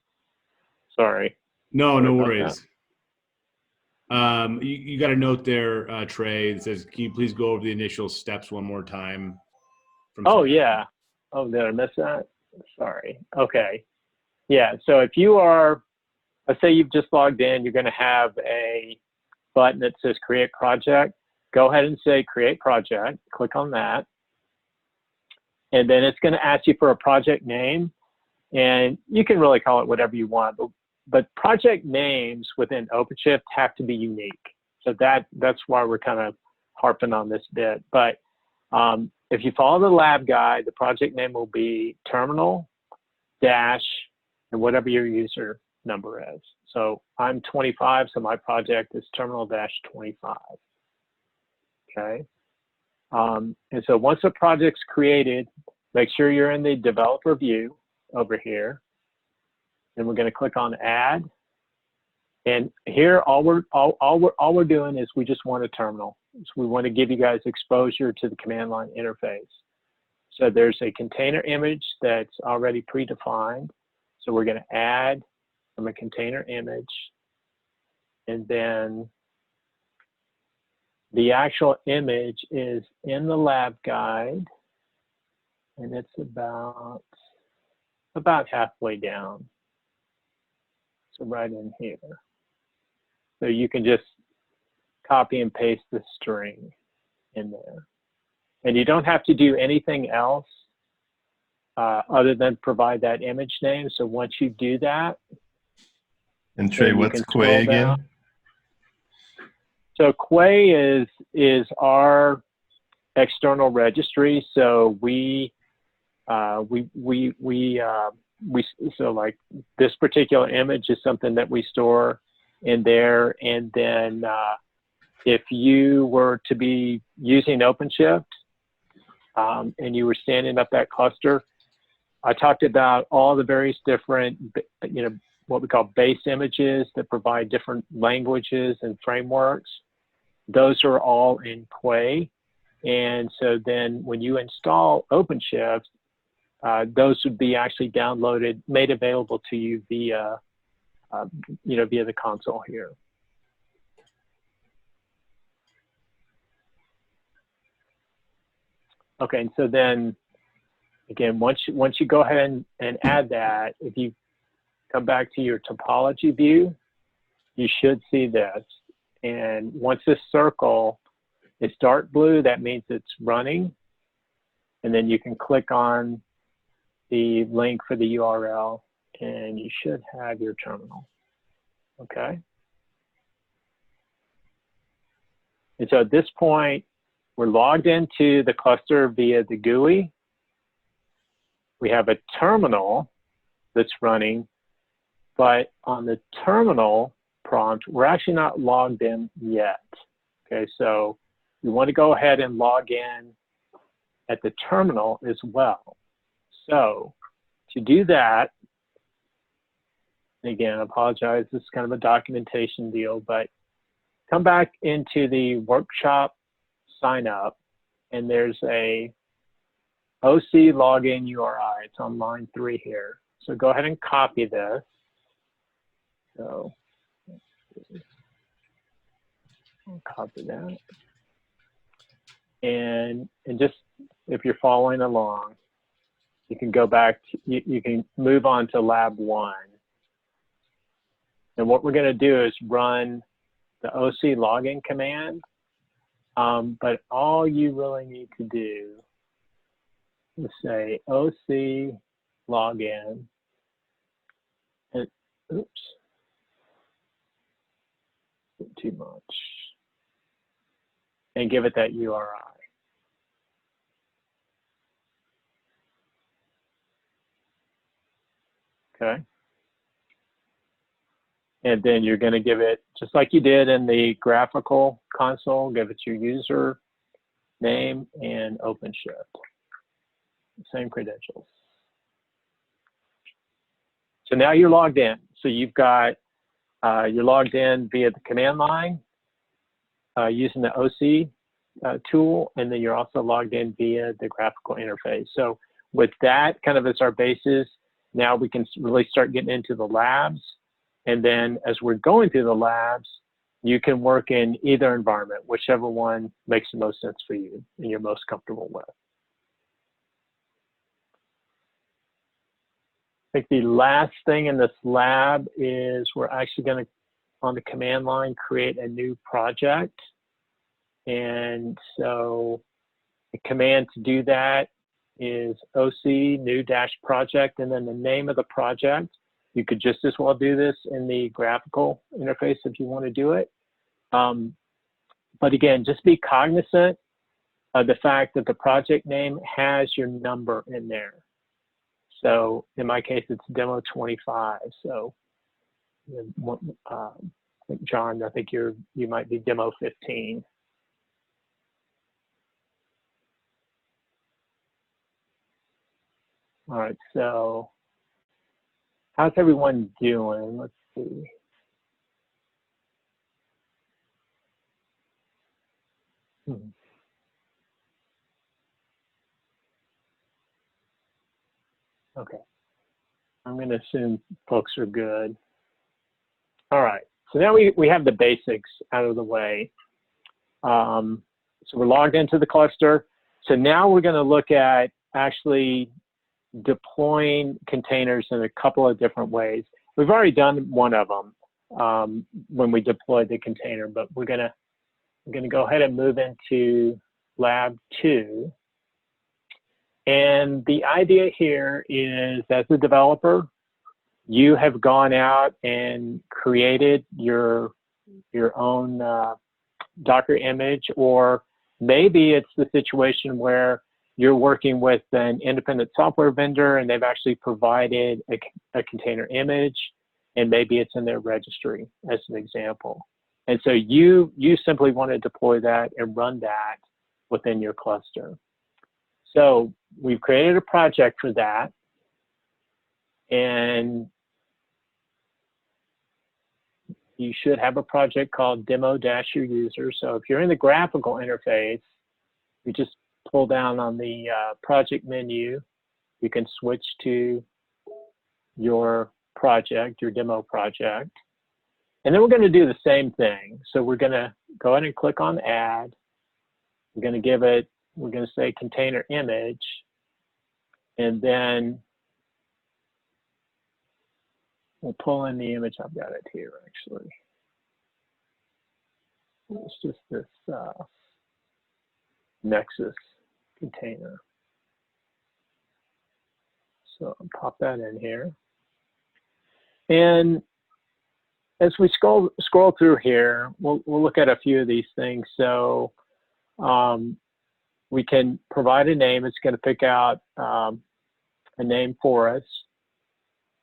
sorry. No, Sorry no about worries. You got a note there, Trey. That says, "Can you please go over the initial steps one more time?" Oh yeah. Oh, did I miss that? Sorry. Okay. Yeah. So if you are, let's say you've just logged in, you're going to have a button that says create project. Go ahead and say create project. Click on that. And then it's going to ask you for a project name. And you can really call it whatever you want. But project names within OpenShift have to be unique. So that's why we're kind of harping on this bit. But if you follow the lab guide, the project name will be terminal dash and whatever your user number is. So I'm 25, so my project is terminal dash 25. Okay. And so once a project's created, make sure you're in the developer view over here. And we're going to click on add. And here, all we're doing is we just want a terminal. So we want to give you guys exposure to the command line interface. So there's a container image that's already predefined. So we're going to add from a container image. And then the actual image is in the lab guide. And it's about halfway down. So right in here. So you can just copy and paste the string in there. And you don't have to do anything else other than provide that image name. So once you do that. And Trey, what's Quay again? So Quay is our external registry. So so like this particular image is something that we store in there. And then if you were to be using OpenShift and you were standing up that cluster, I talked about all the various different, what we call base images that provide different languages and frameworks. Those are all in Quay. And so then when you install OpenShift, those would be actually downloaded, made available to you via, via the console here. Okay, and so then Again, once you go ahead and add that, if you come back to your topology view, you should see this. And once this circle is dark blue, that means it's running. And then you can click on the link for the URL, and you should have your terminal. Okay. And so at this point, we're logged into the cluster via the GUI. We have a terminal that's running, but on the terminal prompt, we're actually not logged in yet. Okay, so you want to go ahead and log in at the terminal as well. So to do that, again, I apologize, this is kind of a documentation deal, but come back into the workshop sign up, and there's a OC login URI. It's on line 3 here. So go ahead and copy this. So I'll copy that. And just, if you're following along, you can go back, you can move on to lab 1. And what we're going to do is run the OC login command. But all you really need to do is say OC login, and oops, too much, and give it that URI. Okay. And then you're going to give it, just like you did in the graphical console, give it your user name and OpenShift. Same credentials. So now you're logged in. So you've got, you're logged in via the command line using the OC tool, and then you're also logged in via the graphical interface. So with that kind of as our basis, now we can really start getting into the labs. And then as we're going through the labs, you can work in either environment, whichever one makes the most sense for you and you're most comfortable with. I think the last thing in this lab is we're actually going to, on the command line, create a new project. And so the command to do that is OC new dash project, and then the name of the project. You could just as well do this in the graphical interface if you want to do it. But again, just be cognizant of the fact that the project name has your number in there. So in my case, it's demo 25. So John, I think you might be demo 15. All right, so how's everyone doing? Let's see. Okay, I'm going to assume folks are good. All right, so now we have the basics out of the way. So we're logged into the cluster. So now we're going to look at actually deploying containers in a couple of different ways. We've already done one of them when we deployed the container, but we're going to go ahead and move into lab 2. And the idea here is, as a developer, you have gone out and created your own Docker image, or maybe it's the situation where you're working with an independent software vendor and they've actually provided a container image, and maybe it's in their registry as an example. And so you simply want to deploy that and run that within your cluster. So we've created a project for that, and you should have a project called demo-your user. So if you're in the graphical interface, you just pull down on the project menu. You can switch to your project, your demo project. And then we're going to do the same thing. So we're going to go ahead and click on add. We're going to give it, we're going to say container image. And then we'll pull in the image. I've got it here, actually. It's just this Nexus container. So I'll pop that in here. And as we scroll through here, we'll look at a few of these things. So we can provide a name. It's going to pick out a name for us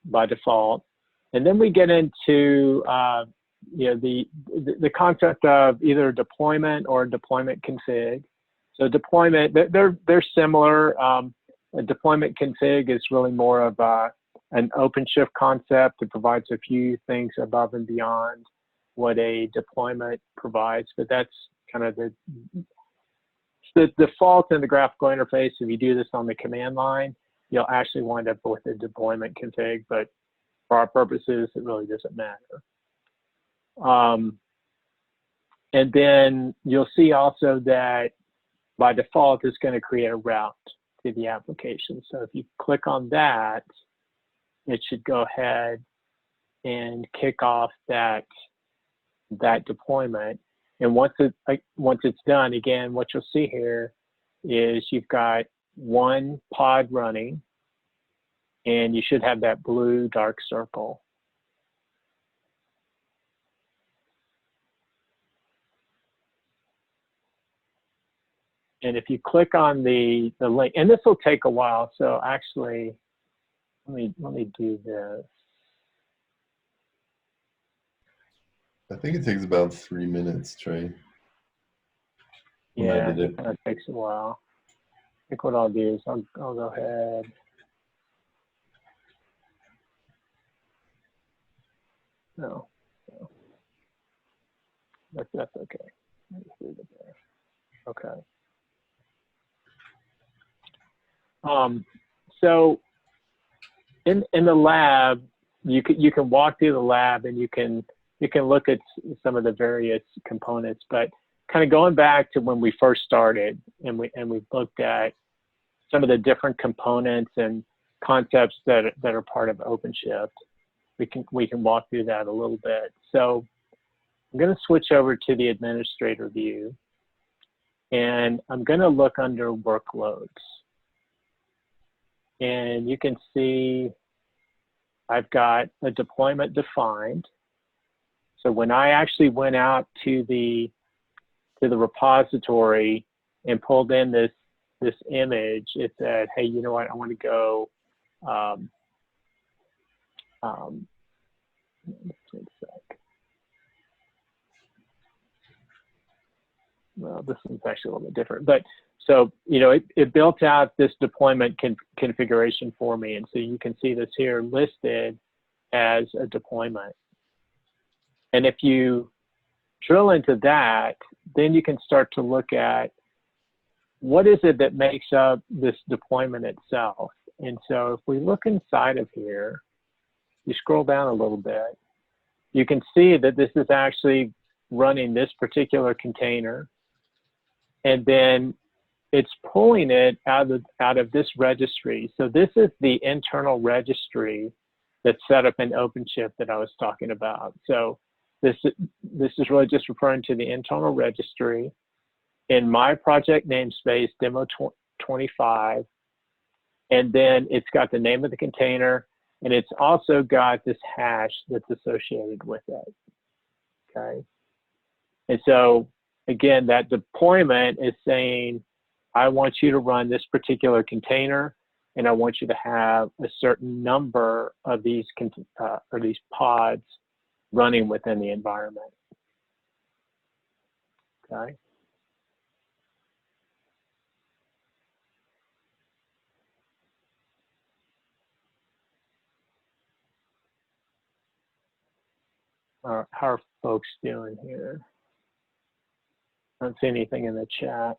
by default. And then we get into the concept of either deployment or deployment config. So deployment, they're similar. A deployment config is really more of an OpenShift concept. It provides a few things above and beyond what a deployment provides, but that's kind of the default in the graphical interface. If you do this on the command line, you'll actually wind up with a deployment config, but for our purposes, it really doesn't matter. And then you'll see also that by default, it's going to create a route to the application. So if you click on that, it should go ahead and kick off that deployment. And once it's done, again, what you'll see here is you've got one pod running, and you should have that blue dark circle. And if you click on the link, and this will take a while, so actually, let me do this. I think it takes about 3 minutes, Trey. Yeah, it takes a while. I think what I'll do is I'll go ahead. No. That's okay. Leave it there. Okay. So in the lab, you can walk through the lab and you can look at some of the various components, but kind of going back to when we first started and we looked at some of the different components and concepts that are part of OpenShift. We can walk through that a little bit. So I'm going to switch over to the administrator view, and I'm going to look under workloads. And you can see I've got a deployment defined. So when I actually went out to the repository and pulled in this image, it said, hey, you know what, I want to go well, this is actually a little bit different, but so, it built out this deployment configuration for me. And so you can see this here listed as a deployment. And if you drill into that, then you can start to look at what is it that makes up this deployment itself. And so if we look inside of here, you scroll down a little bit, you can see that this is actually running this particular container. And then it's pulling it out of this registry. So this is the internal registry that's set up in OpenShift that I was talking about. So this is really just referring to the internal registry. In my project namespace, demo 25, and then it's got the name of the container, and it's also got this hash that's associated with it, okay? And so, again, that deployment is saying, I want you to run this particular container, and I want you to have a certain number of these pods running within the environment, okay? How are folks doing here? I don't see anything in the chat.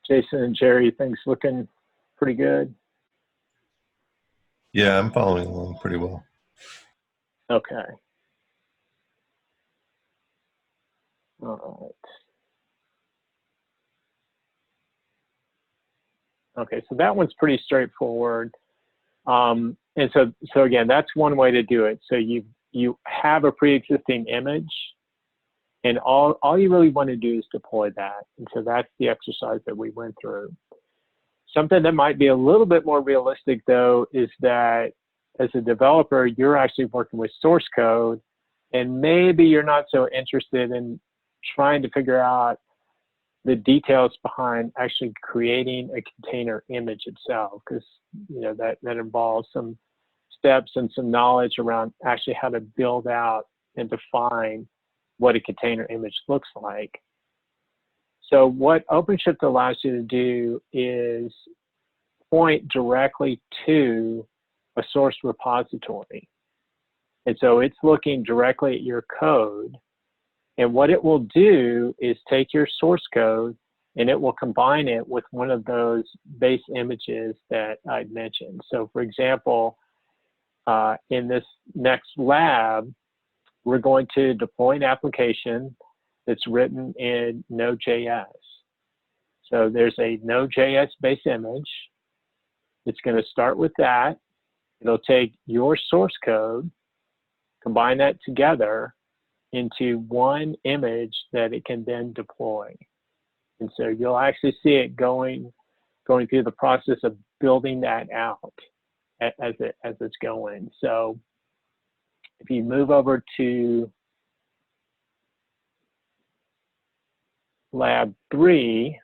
Jason and Jerry, things looking pretty good? Yeah, I'm following along pretty well. Okay. All right. Okay, so that one's pretty straightforward. And so again, that's one way to do it. So you have a pre-existing image, and all you really want to do is deploy that. And so that's the exercise that we went through. Something that might be a little bit more realistic, though, is that as a developer, you're actually working with source code, and maybe you're not so interested in trying to figure out the details behind actually creating a container image itself, because that involves some steps and some knowledge around actually how to build out and define what a container image looks like. So what OpenShift allows you to do is point directly to a source repository. And so it's looking directly at your code. And what it will do is take your source code and it will combine it with one of those base images that I mentioned. So for example, in this next lab, we're going to deploy an application that's written in Node.js. So there's a Node.js base image. It's going to start with that. It'll take your source code, combine that together into one image that it can then deploy. And so you'll actually see it going through the process of building that out as it's going. So if you move over to lab 3,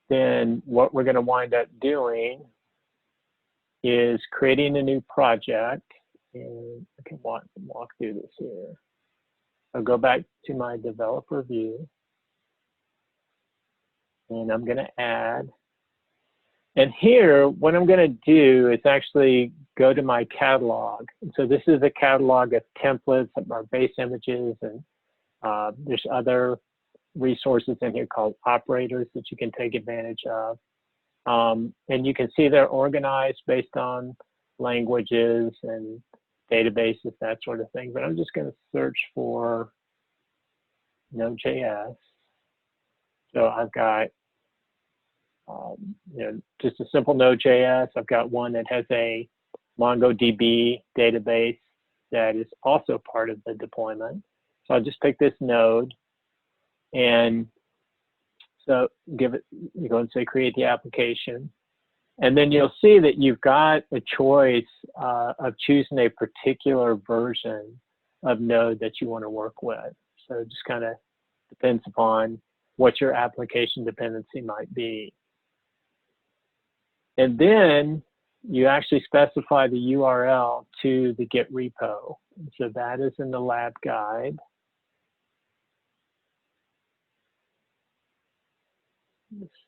then what we're going to wind up doing is creating a new project. And I can walk through this here. I'll go back to my developer view. And I'm going to add. And here, what I'm going to do is actually go to my catalog. And so this is a catalog of templates of our base images. And there's other resources in here called operators that you can take advantage of. And you can see they're organized based on languages and databases, that sort of thing. But I'm just going to search for Node.js. So I've got just a simple Node.js. I've got one that has a MongoDB database that is also part of the deployment. So I'll just pick this node, and so you go and say create the application. And then you'll see that you've got a choice of choosing a particular version of Node that you want to work with. So it just kind of depends upon what your application dependency might be. And then you actually specify the URL to the Git repo. And so that is in the lab guide.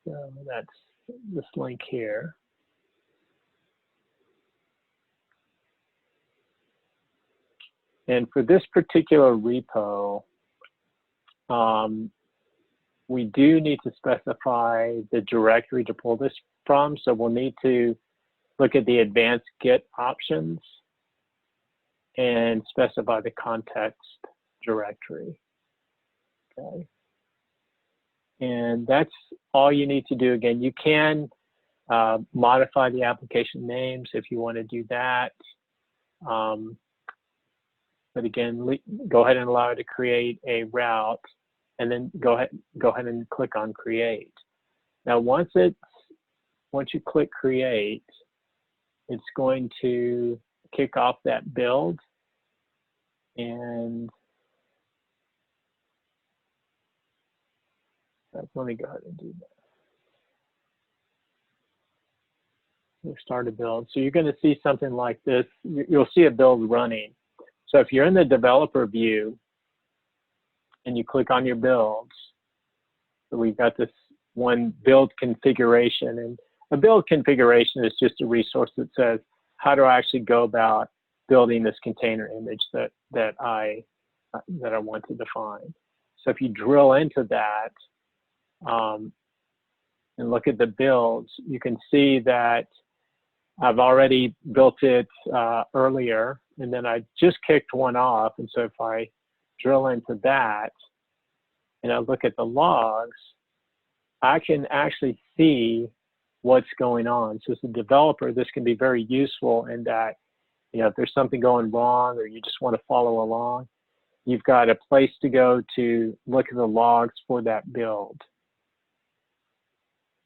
So that's this link here. And for this particular repo, we do need to specify the directory to pull this from. So we'll need to look at the advanced Git options and specify the context directory. Okay. And that's all you need to do. Again, you can modify the application names if you want to do that. But again, go ahead and allow it to create a route, and then go ahead and click on create. Now, once you click create, it's going to kick off that build, and let me go ahead and do that. We'll start a build. So you're going to see something like this. You'll see a build running. So if you're in the developer view and you click on your builds, so we've got this one build configuration. And a build configuration is just a resource that says, how do I actually go about building this container image that I want to define? So if you drill into that and look at the builds, you can see that I've already built it earlier, and then I just kicked one off. And so if I drill into that and I look at the logs, I can actually see what's going on. So as a developer, this can be very useful in that, you know, if there's something going wrong or you just want to follow along, you've got a place to go to look at the logs for that build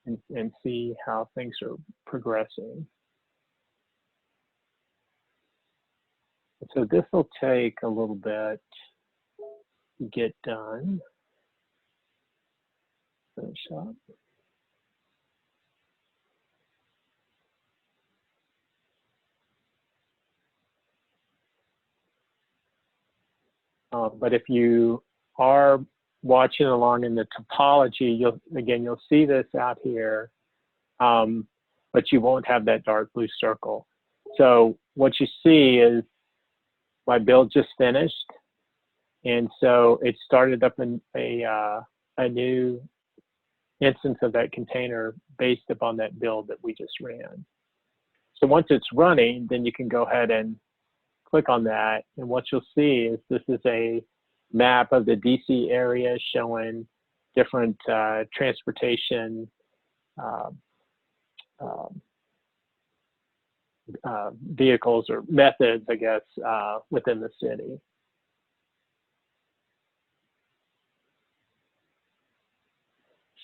and see how things are progressing. So this will take a little bit to get done. Finish up. But if you are watching along in the topology, you'll see this out here, but you won't have that dark blue circle. So what you see is my build just finished, and so it started up a new instance of that container based upon that build that we just ran. So once it's running, then you can go ahead and click on that, and what you'll see is this is a map of the DC area showing different transportation vehicles or methods, I guess, within the city.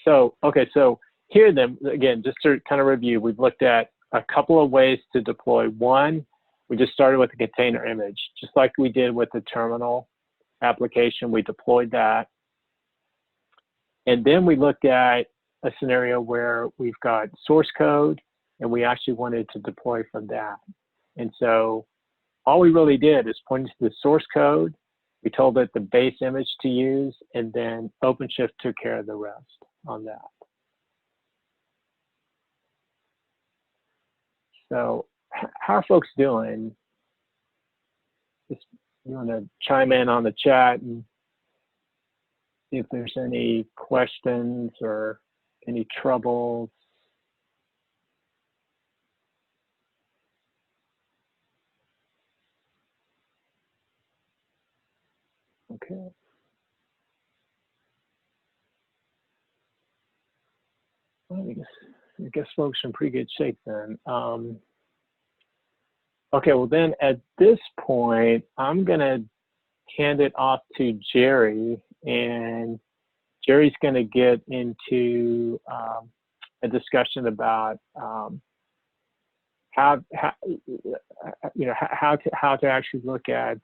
So, okay, so here then, again, just to kind of review, we've looked at a couple of ways to deploy. One, we just started with a container image, just like we did with the terminal application. We deployed that. And then we looked at a scenario where we've got source code and we actually wanted to deploy from that. And so all we really did is point to the source code. We told it the base image to use, and then OpenShift took care of the rest on that. So how are folks doing? Just, you want to chime in on the chat and see if there's any questions or any troubles. Okay. Well, I guess folks are in pretty good shape then. Okay, well then at this point, I'm gonna hand it off to Jerry, and Jerry's gonna get into a discussion about how to actually look at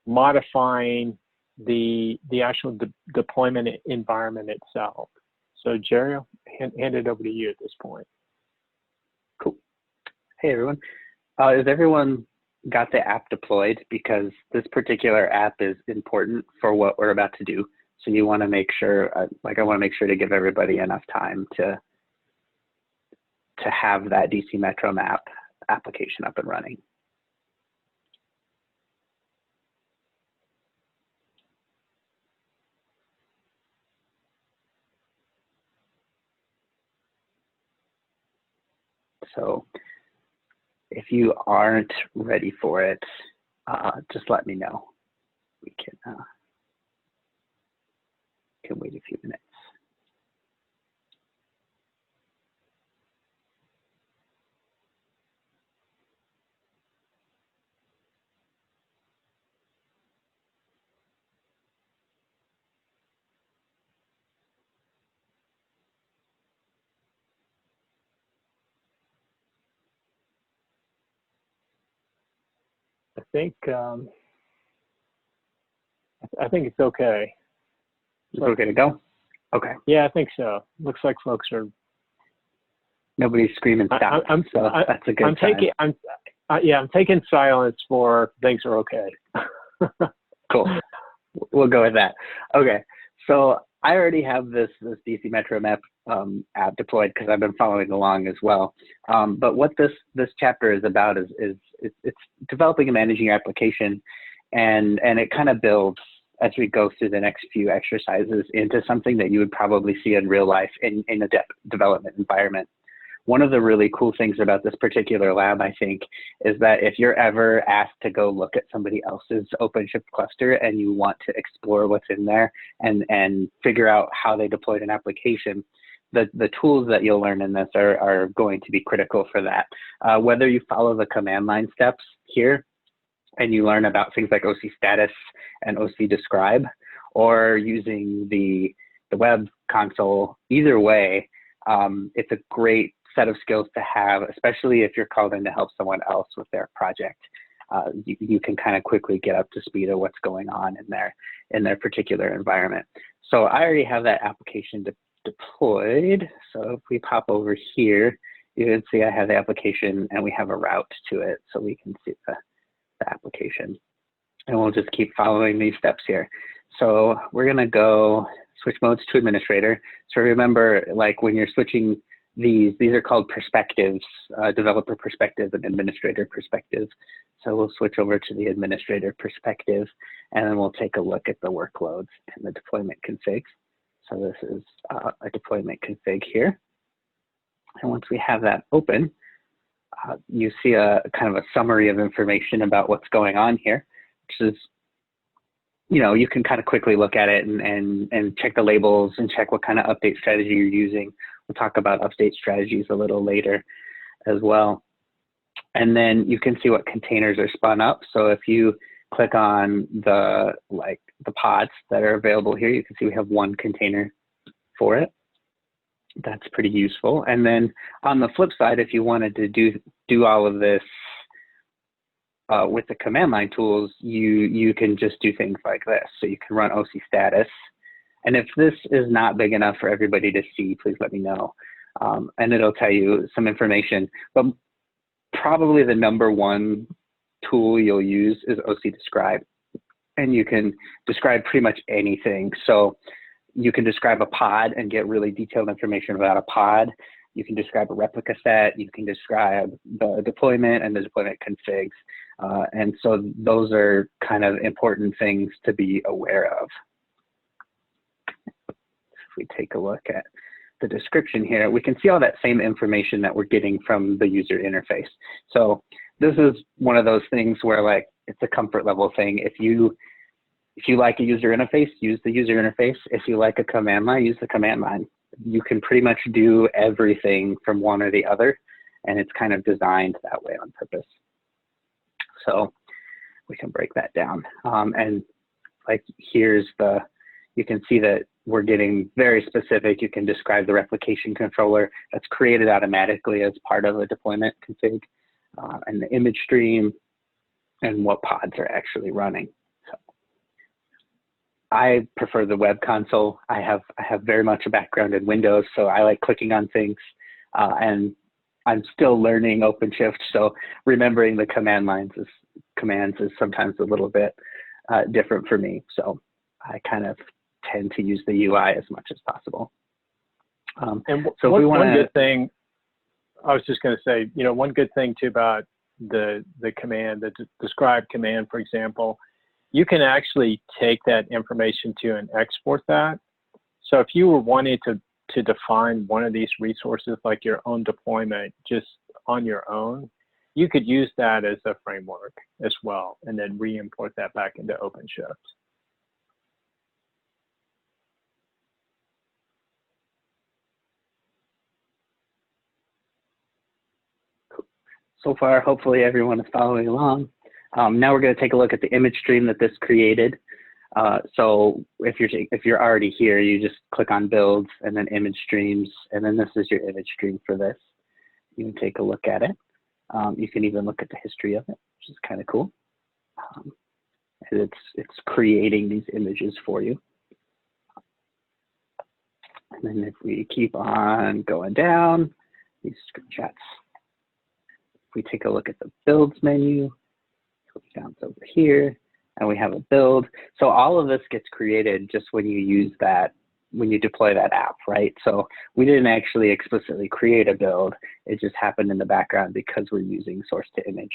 modifying the actual deployment environment itself. So Jerry, I'll hand it over to you at this point. Cool. Hey everyone. Has everyone got the app deployed? Because this particular app is important for what we're about to do. So you want to make sure, I want to make sure to give everybody enough time to have that DC Metro map application up and running. So if you aren't ready for it, just let me know. We can wait a few minutes. I think it's okay. It's okay to go? Okay. Yeah, I think so. Looks like folks are. Nobody's screaming stop. So that's a good sign. I'm taking silence for things are okay. Cool. We'll go with that. Okay. So I already have this DC Metro map app deployed because I've been following along as well. But what this chapter is about is it's developing and managing your application, and it kind of builds as we go through the next few exercises into something that you would probably see in real life in a development environment. one of the really cool things about this particular lab, I think, is that if you're ever asked to go look at somebody else's OpenShift cluster and you want to explore what's in there and figure out how they deployed an application, the tools that you'll learn in this are going to be critical for that. Whether you follow the command line steps here and you learn about things like OC status and OC describe, or using the web console, either way, it's a great set of skills to have, especially if you're called in to help someone else with their project. You can kind of quickly get up to speed of what's going on in their particular environment. So I already have that application deployed. So if we pop over here, you can see I have the application and we have a route to it, so we can see the application. And we'll just keep following these steps here. So we're gonna go switch modes to administrator. So remember, like when you're switching these are called perspectives, developer perspective and administrator perspective. So we'll switch over to the administrator perspective, and then we'll take a look at the workloads and the deployment configs. So this is a deployment config here. And once we have that open, you see a kind of a summary of information about what's going on here, which is, you know, you can kind of quickly look at it and check the labels and check what kind of update strategy you're using. We'll talk about update strategies a little later as well. And then you can see what containers are spun up. So if you click on the pods that are available here, you can see we have one container for it. That's pretty useful. And then on the flip side, if you wanted to do all of this with the command line tools, you can just do things like this. So you can run OC status. And if this is not big enough for everybody to see, please let me know. And it'll tell you some information. But probably the #1 tool you'll use is OC describe. And you can describe pretty much anything. So you can describe a pod and get really detailed information about a pod. You can describe a replica set. You can describe the deployment and the deployment configs. And so those are kind of important things to be aware of. If we take a look at the description here, we can see all that same information that we're getting from the user interface. So this is one of those things where, like, it's a comfort level thing. If you like a user interface, use the user interface. If you like a command line, use the command line. You can pretty much do everything from one or the other, and it's kind of designed that way on purpose. So we can break that down. And like you can see that we're getting very specific. You can describe the replication controller that's created automatically as part of a deployment config, and the image stream, and what pods are actually running. So I prefer the web console. I have very much a background in Windows, so I like clicking on things, and I'm still learning OpenShift, so remembering the commands is sometimes a little bit different for me. So I kind of tend to use the UI as much as possible. And so one good thing, I was just going to say, you know, one good thing too about the command, the describe command, for example, you can actually take that information to and export that. So if you were wanting to define one of these resources, like your own deployment, just on your own, you could use that as a framework as well, and then re-import that back into OpenShift. So far, hopefully everyone is following along. Now we're going to take a look at the image stream that this created. So if you're already here, you just click on builds and then image streams, and then this is your image stream for this. You can take a look at it. You can even look at the history of it, which is kind of cool. It's creating these images for you. And then if we keep on going down, these screenshots. If we take a look at the builds menu, click down over here, and we have a build. So all of this gets created just when you use that, when you deploy that app, right? So we didn't actually explicitly create a build. It just happened in the background because we're using source to image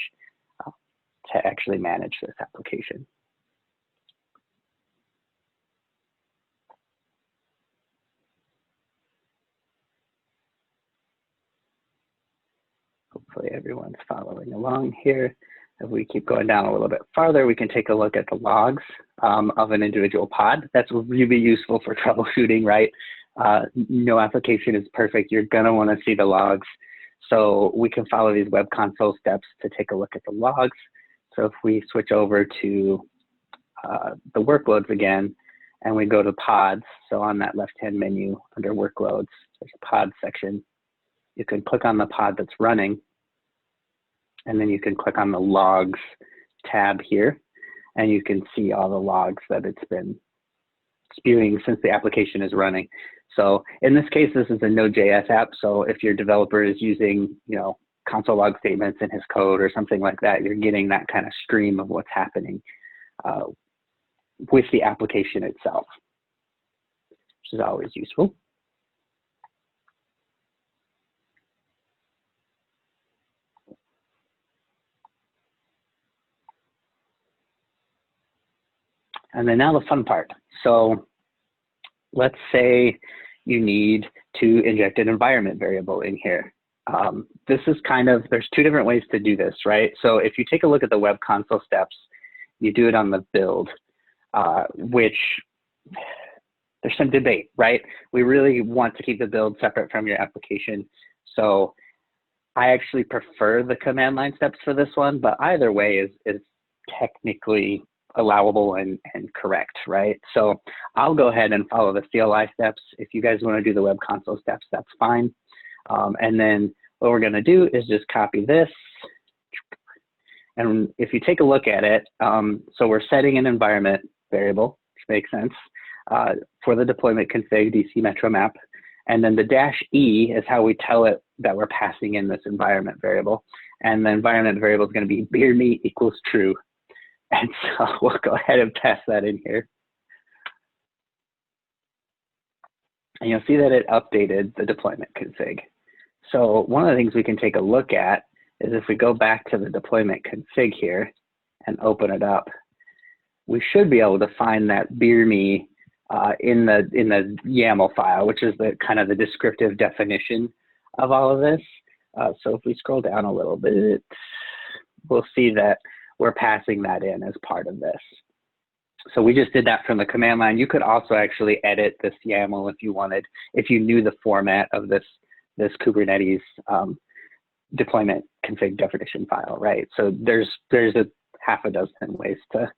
to actually manage this application. hopefully everyone's following along here. If we keep going down a little bit farther, we can take a look at the logs of an individual pod. That's really useful for troubleshooting, right? No application is perfect. You're gonna wanna see the logs. So we can follow these web console steps to take a look at the logs. So if we switch over to the workloads again, and we go to pods, so on that left-hand menu under workloads, there's a pod section. You can click on the pod that's running, and then you can click on the logs tab here, and you can see all the logs that it's been spewing since the application is running. So in this case, this is a Node.js app. So if your developer is using, console log statements in his code or something like that, you're getting that kind of stream of what's happening with the application itself, which is always useful. And then now the fun part. So let's say you need to inject an environment variable in here. This is there's two different ways to do this, right? So if you take a look at the web console steps, you do it on the build, which there's some debate, right? We really want to keep the build separate from your application. So I actually prefer the command line steps for this one, but either way is technically allowable and correct, right? So I'll go ahead and follow the CLI steps. If you guys want to do the web console steps, that's fine. And then what we're going to do is just copy this. And if you take a look at it, so we're setting an environment variable, which makes sense, for the deployment config DC metro map. And then the -e is how we tell it that we're passing in this environment variable. And the environment variable is going to be beer me equals true. And so we'll go ahead and pass that in here. And you'll see that it updated the deployment config. So one of the things we can take a look at is if we go back to the deployment config here and open it up, we should be able to find that beer me in the YAML file, which is the kind of the descriptive definition of all of this. So if we scroll down a little bit, we'll see that we're passing that in as part of this. So we just did that from the command line. You could also actually edit this YAML if you wanted, if you knew the format of this Kubernetes deployment config definition file, right? So there's a half a dozen ways to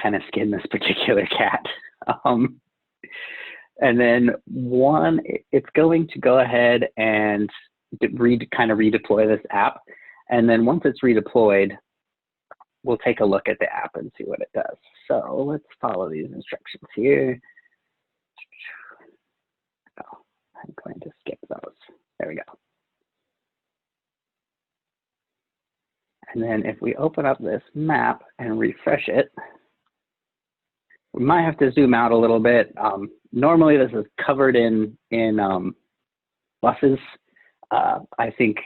kind of skin this particular cat. And then it's going to go ahead and kind of redeploy this app. And then once it's redeployed, we'll take a look at the app and see what it does. So let's follow these instructions here. Oh, I'm going to skip those. There we go. And then if we open up this map and refresh it, we might have to zoom out a little bit. Normally this is covered in buses. I think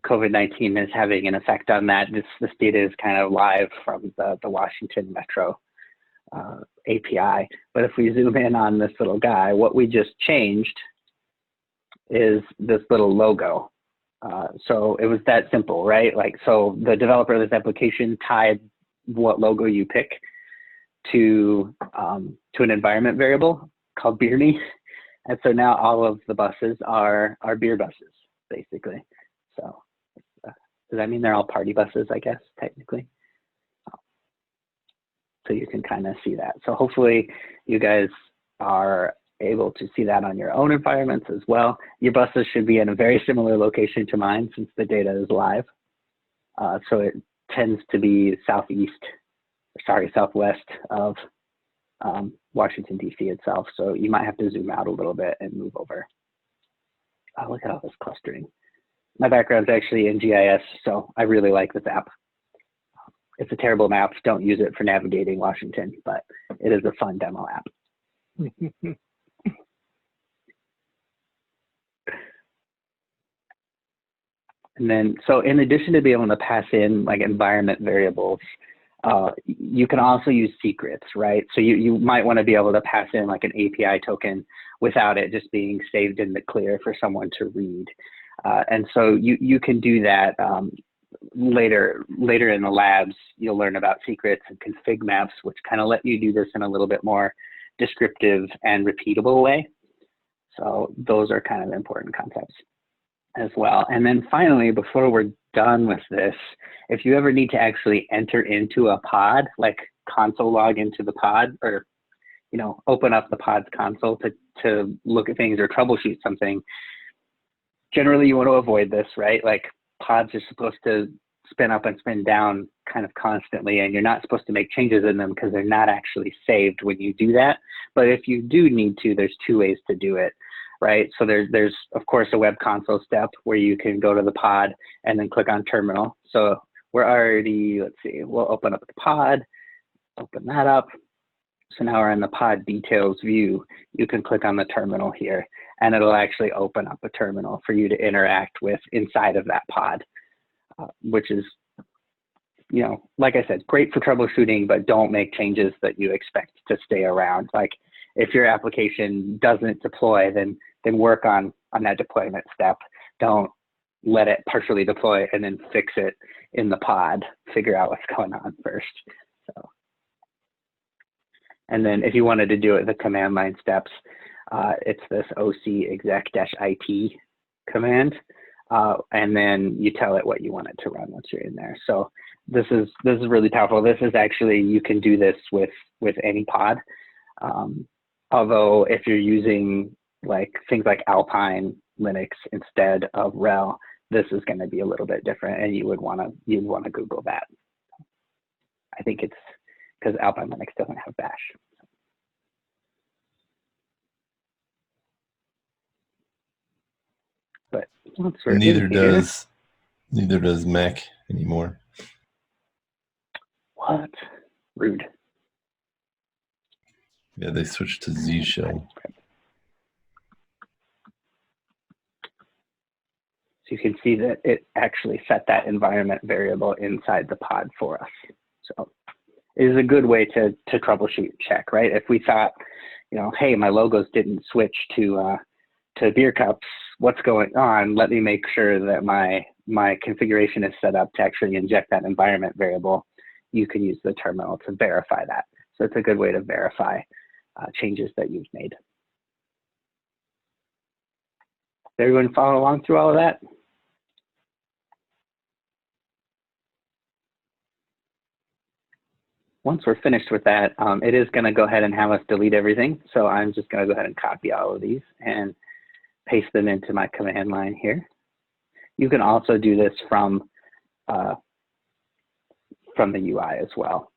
COVID-19 is having an effect on that. This data is kind of live from the Washington Metro API. But if we zoom in on this little guy, what we just changed is this little logo. So it was that simple, right? Like, so the developer of this application tied what logo you pick to an environment variable called beer me. And so now all of the buses are beer buses, basically. So does that mean they're all party buses, I guess, technically? So you can kind of see that. So hopefully you guys are able to see that on your own environments as well. Your buses should be in a very similar location to mine since the data is live. So it tends to be southwest of Washington, DC itself. So you might have to zoom out a little bit and move over. Oh, look at all this clustering. My background's actually in GIS, so I really like this app. It's a terrible map. Don't use it for navigating Washington, but it is a fun demo app. And then, so in addition to being able to pass in like environment variables, you can also use secrets, right? So you might want to be able to pass in like an API token without it just being saved in the clear for someone to read. And so you can do that later in the labs, you'll learn about secrets and configmaps, which kind of let you do this in a little bit more descriptive and repeatable way. So those are kind of important concepts as well. And then finally, before we're done with this, if you ever need to actually enter into a pod, like console log into the pod, or open up the pod's console to look at things or troubleshoot something, generally you want to avoid this, right? Like pods are supposed to spin up and spin down kind of constantly, and you're not supposed to make changes in them because they're not actually saved when you do that. But if you do need to, there's two ways to do it, right? So there's of course a web console step where you can go to the pod and then click on terminal. So we're already, let's see, we'll open up the pod, open that up. So now we're in the pod details view. You can click on the terminal here, and it'll actually open up a terminal for you to interact with inside of that pod, which is, like I said, great for troubleshooting, but don't make changes that you expect to stay around. Like if your application doesn't deploy, then work on that deployment step. Don't let it partially deploy and then fix it in the pod. Figure out what's going on first. So. And then if you wanted to do it the command line steps, it's this OC exec-IT command. And then you tell it what you want it to run once you're in there. So this is really powerful. This is actually, you can do this with any pod. Although if you're using like things like Alpine Linux instead of RHEL, this is going to be a little bit different, and you'd want to Google that. I think it's because Alpine Linux doesn't have Bash. But once we're neither does Mac anymore. What? Rude. Yeah, they switched to Z shell. So you can see that it actually set that environment variable inside the pod for us. So it is a good way to troubleshoot check, right? If we thought, hey, my logos didn't switch to beer cups, what's going on? Let me make sure that my configuration is set up to actually inject that environment variable. You can use the terminal to verify that. So it's a good way to verify changes that you've made. Did everyone follow along through all of that? Once we're finished with that, it is going to go ahead and have us delete everything. So I'm just going to go ahead and copy all of these and paste them into my command line here. You can also do this from the UI as well.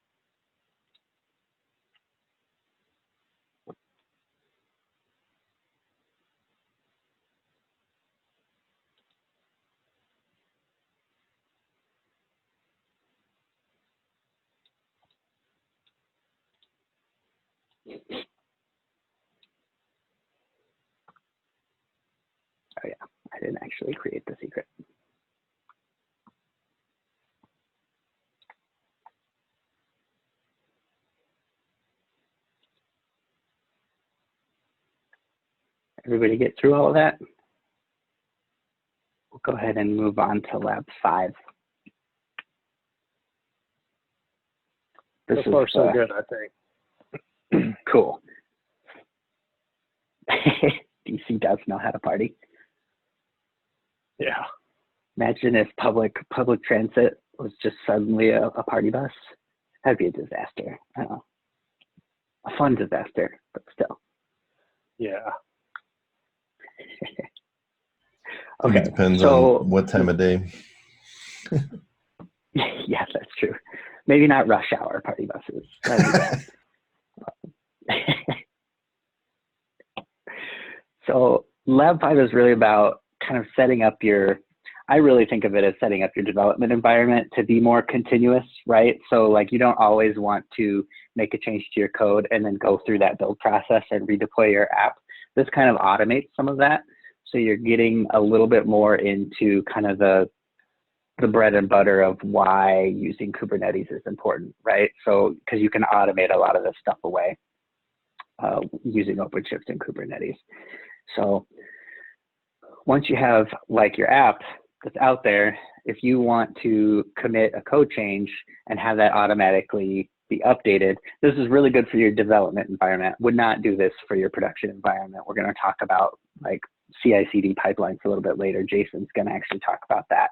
Oh yeah, I didn't actually create the secret. Everybody get through all of that? We'll go ahead and move on to lab 5. So far, so good, I think. Cool. DC does know how to party. Yeah. Imagine if public transit was just suddenly a party bus. That'd be a disaster. I don't know. A fun disaster, but still. Yeah. Okay. It depends so, on what time of day. Yes, that's true. Maybe not rush hour party buses. That'd be bad. So lab 5 is really about kind of setting up I really think of it as setting up your development environment to be more continuous, right? So like you don't always want to make a change to your code and then go through that build process and redeploy your app. This kind of automates some of that. So you're getting a little bit more into kind of the bread and butter of why using Kubernetes is important, right? So because you can automate a lot of this stuff away using OpenShift and Kubernetes. So once you have like your app, that's out there, if you want to commit a code change and have that automatically be updated, this is really good for your development environment. Would not do this for your production environment. We're going to talk about like CI/CD pipelines a little bit later. Jason's going to actually talk about that,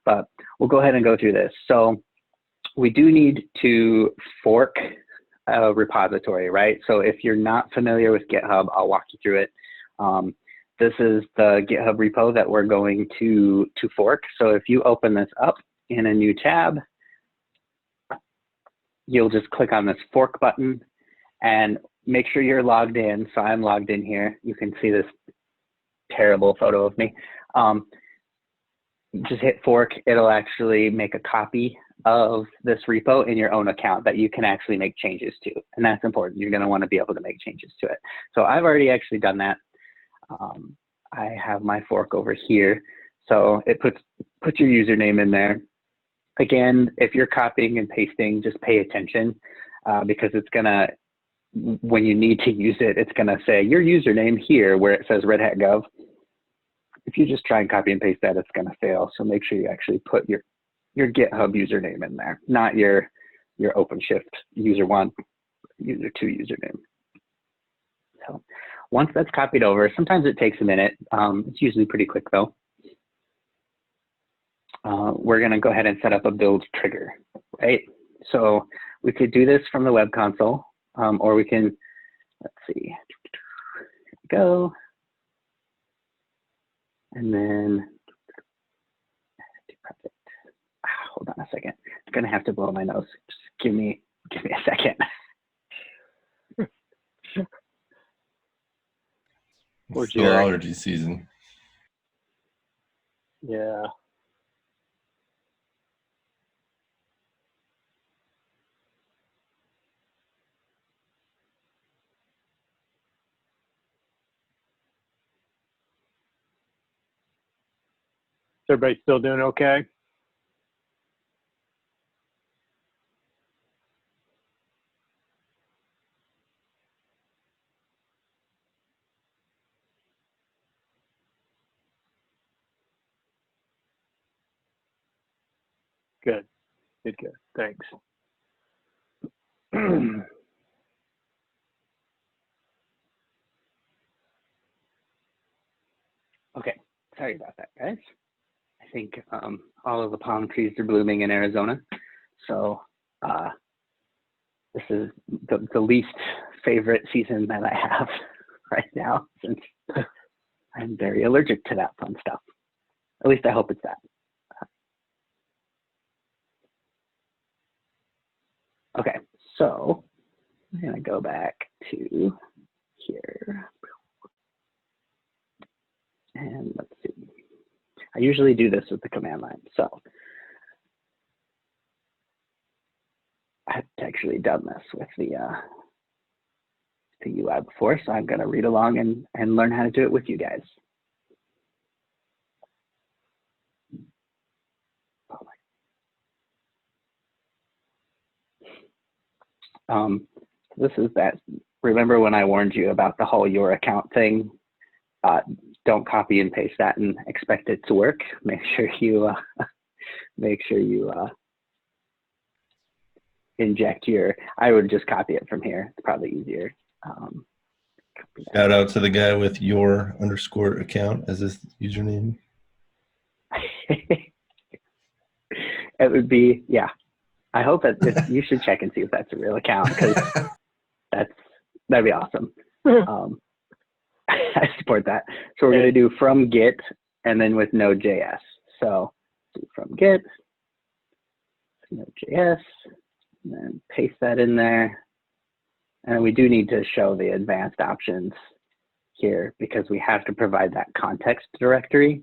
but we'll go ahead and go through this. So we do need to fork a repository, right? So if you're not familiar with GitHub, I'll walk you through it. This is the GitHub repo that we're going to fork. So if you open this up in a new tab, you'll just click on this fork button and make sure you're logged in. So I'm logged in here. You can see this terrible photo of me. Just hit fork. It'll actually make a copy of this repo in your own account that you can actually make changes to. And that's important. You're going to want to be able to make changes to it. So I've already actually done that. I have my fork over here. So it puts your username in there. Again, if you're copying and pasting, just pay attention because it's going to, when you need to use it, it's going to say your username here where it says Red Hat Gov. If you just try and copy and paste that, it's going to fail. So make sure you actually put your GitHub username in there, not your OpenShift user 1, user 2 username. So once that's copied over, sometimes it takes a minute. It's usually pretty quick though. We're going to go ahead and set up a build trigger, right? So we could do this from the web console, or we can, let's see, here we go. And then, hold on a second. I'm going to have to blow my nose. Just give me a second. Or Still Jerry. allergy season. Yeah. Is everybody still doing okay? Good. Good. Thanks. Okay, sorry about that, guys. I think all of the palm trees are blooming in Arizona. So this is the least favorite season that I have right now, since I'm very allergic to that fun stuff. At least I hope it's that. Okay, so I'm gonna go back to here. And let's see. I usually do this with the command line. So I've actually done this with the UI before, so I'm going to read along and learn how to do it with you guys. This is that. Remember when I warned you about the whole your account thing? Don't copy and paste that and expect it to work. Make sure you inject your. I would just copy it from here. It's probably easier. Shout out to the guy with your _ account as his username. It would be, yeah. I hope that you should check and see if that's a real account, because that'd be awesome. I support that. So we're going to do from Git and then with Node.js. So do from Git, Node.js, and then paste that in there. And we do need to show the advanced options here because we have to provide that context directory.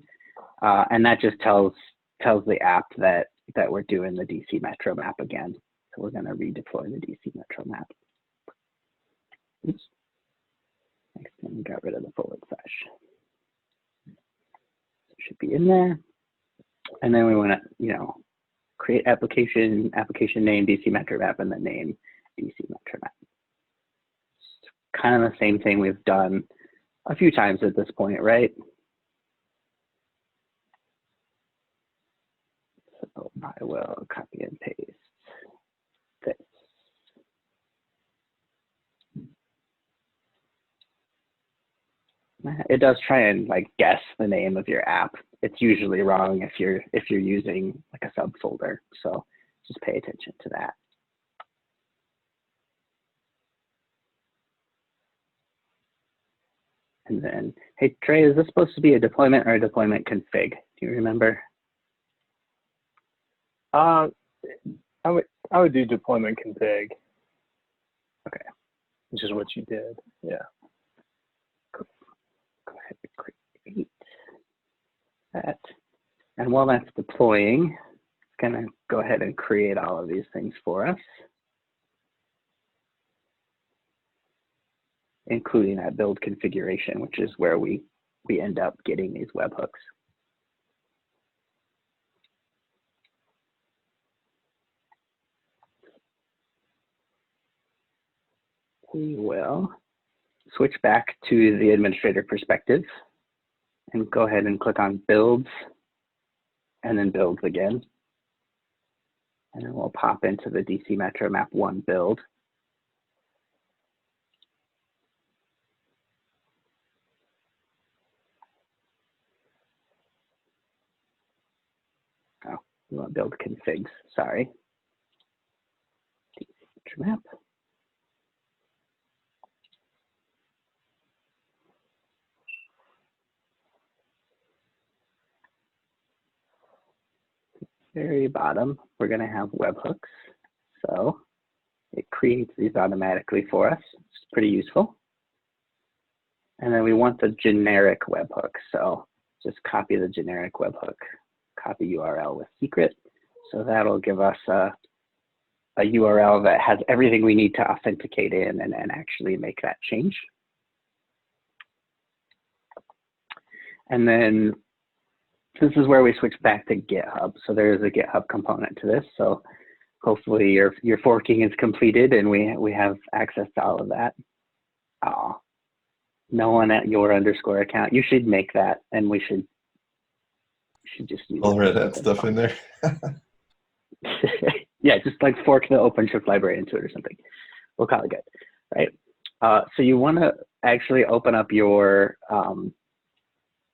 And that just tells the app that we're doing the DC Metro map again. So we're going to redeploy the DC Metro map. Oops. Next thing, got rid of the /. It should be in there. And then we want to, create application name DC Metro map, and the name DC Metro map. It's kind of the same thing we've done a few times at this point, right? So I will copy and paste this. It does try and like guess the name of your app. It's usually wrong if you're using like a subfolder. So just pay attention to that. And then, hey Trey, is this supposed to be a deployment or a deployment config? Do you remember? I would do deployment config. Okay. Which is what you did. Yeah. Go ahead and create that. And while that's deploying, it's gonna go ahead and create all of these things for us, including that build configuration, which is where we end up getting these webhooks. We will switch back to the administrator perspective and go ahead and click on builds and then builds again. And then we'll pop into the DC Metro Map 1 build. Oh, we want build configs, sorry. DC Metro Map. Very bottom, we're going to have webhooks. So it creates these automatically for us. It's pretty useful. And then we want the generic webhook. So just copy the generic webhook, copy URL with secret. So that'll give us a URL that has everything we need to authenticate in and actually make that change. And then this is where we switch back to GitHub. So there is a GitHub component to this. So hopefully your forking is completed and we have access to all of that. Oh, no one at your _ account. You should make that, and we should just use all Red Hat stuff in there. Yeah, just like fork the OpenShift library into it or something. We'll call it good, right? So you want to actually open up your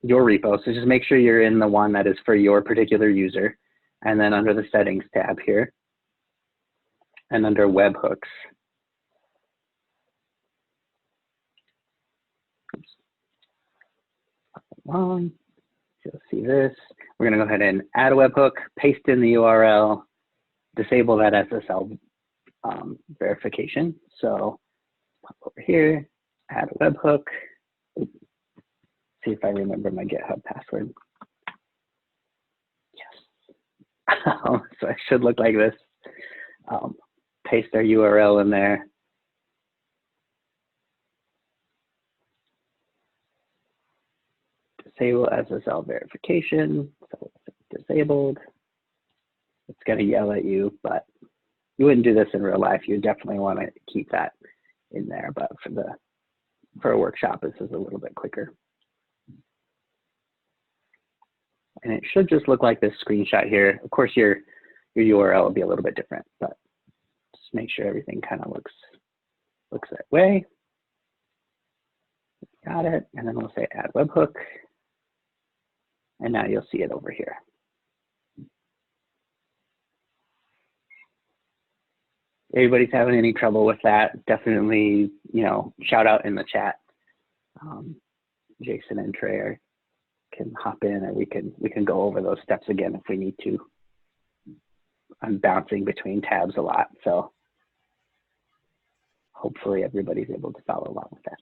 repo. So just make sure you're in the one that is for your particular user. And then under the settings tab here, and under webhooks, you'll see this. We're going to go ahead and add a webhook, paste in the URL, disable that SSL verification. So pop over here, add a webhook. See if I remember my GitHub password. Yes. So it should look like this. Paste our URL in there. Disable SSL verification. So it's disabled. It's going to yell at you, but you wouldn't do this in real life. You definitely want to keep that in there. But for a workshop, this is a little bit quicker. And it should just look like this screenshot here. Of course, your URL will be a little bit different, but just make sure everything kind of looks that way. Got it. And then we'll say add webhook. And now you'll see it over here. Everybody's having any trouble with that, definitely, shout out in the chat. Jason and Trey can hop in, and we can go over those steps again if we need to. I'm bouncing between tabs a lot, so hopefully everybody's able to follow along with that.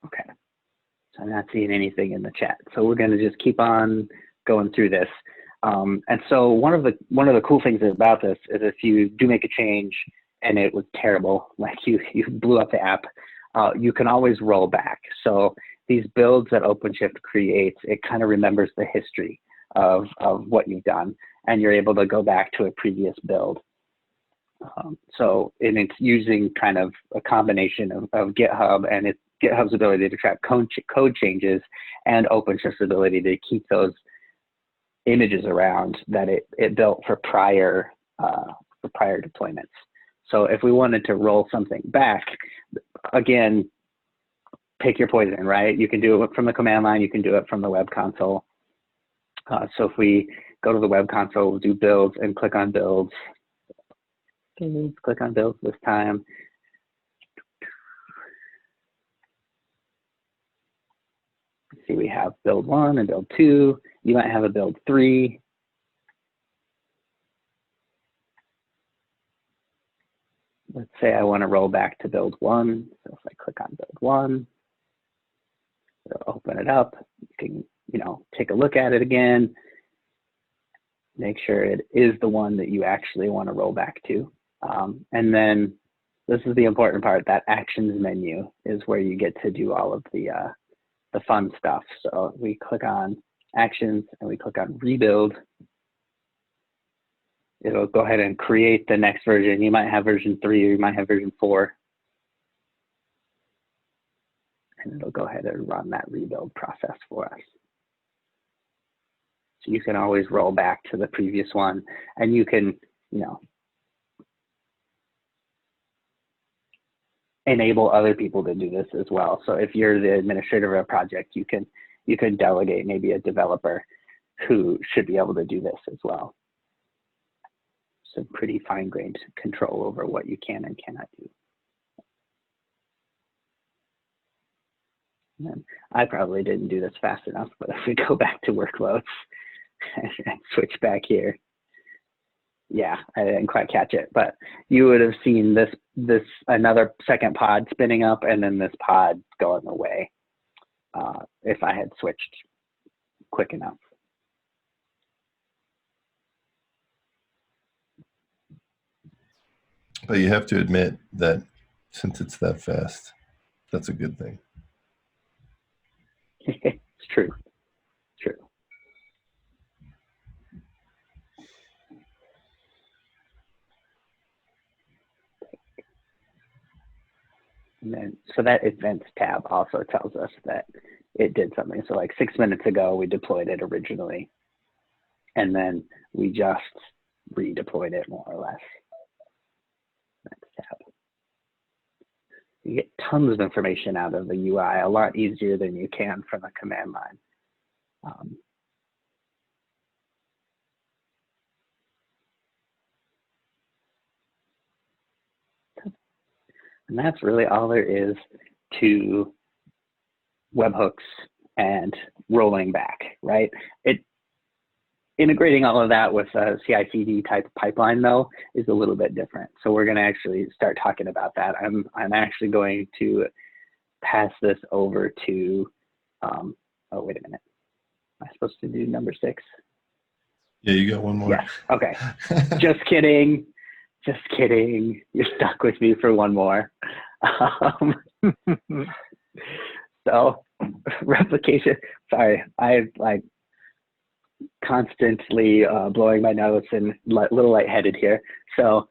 Okay, so I'm not seeing anything in the chat. So we're going to just keep on going through this. And so one of the cool things about this is if you do make a change and it was terrible, like you blew up the app, you can always roll back. So these builds that OpenShift creates, it kind of remembers the history of what you've done, and you're able to go back to a previous build. And it's using kind of a combination of GitHub and GitHub's ability to track code changes and OpenShift's ability to keep those images around that it built for prior deployments. So if we wanted to roll something back, again, pick your poison, right? You can do it from the command line, you can do it from the web console. So if we go to the web console, we'll do builds and click on builds. Click on builds this time. See, we have build 1 and build 2. You might have a build 3. Let's say I want to roll back to build 1. So if I click on build 1, it'll open it up. You can, take a look at it again. Make sure it is the one that you actually want to roll back to. And then this is the important part, that actions menu is where you get to do all of the fun stuff. So we click on actions and we click on rebuild. It'll go ahead and create the next version. You might have version 3 or you might have version 4. And it'll go ahead and run that rebuild process for us. So you can always roll back to the previous one, and you can, enable other people to do this as well. So if you're the administrator of a project, you can delegate maybe a developer who should be able to do this as well. Some pretty fine-grained control over what you can and cannot do. And then I probably didn't do this fast enough, but if we go back to workloads and switch back here, yeah, I didn't quite catch it, but you would have seen this another second pod spinning up and then this pod going away if I had switched quick enough. But you have to admit that since it's that fast, that's a good thing. It's true. True. And then, so that events tab also tells us that it did something. So like 6 minutes ago, we deployed it originally, and then we just redeployed it more or less. Events tab. You get tons of information out of the UI, a lot easier than you can from a command line. And that's really all there is to webhooks and rolling back, right? Integrating all of that with a CI/CD type pipeline, though, is a little bit different. So we're going to actually start talking about that. I'm actually going to pass this over to, oh, wait a minute. Am I supposed to do number 6? Yeah, you got one more. Yeah, okay. Just kidding. Just kidding. You're stuck with me for one more. So replication, sorry, I like constantly blowing my nose and a little lightheaded here. So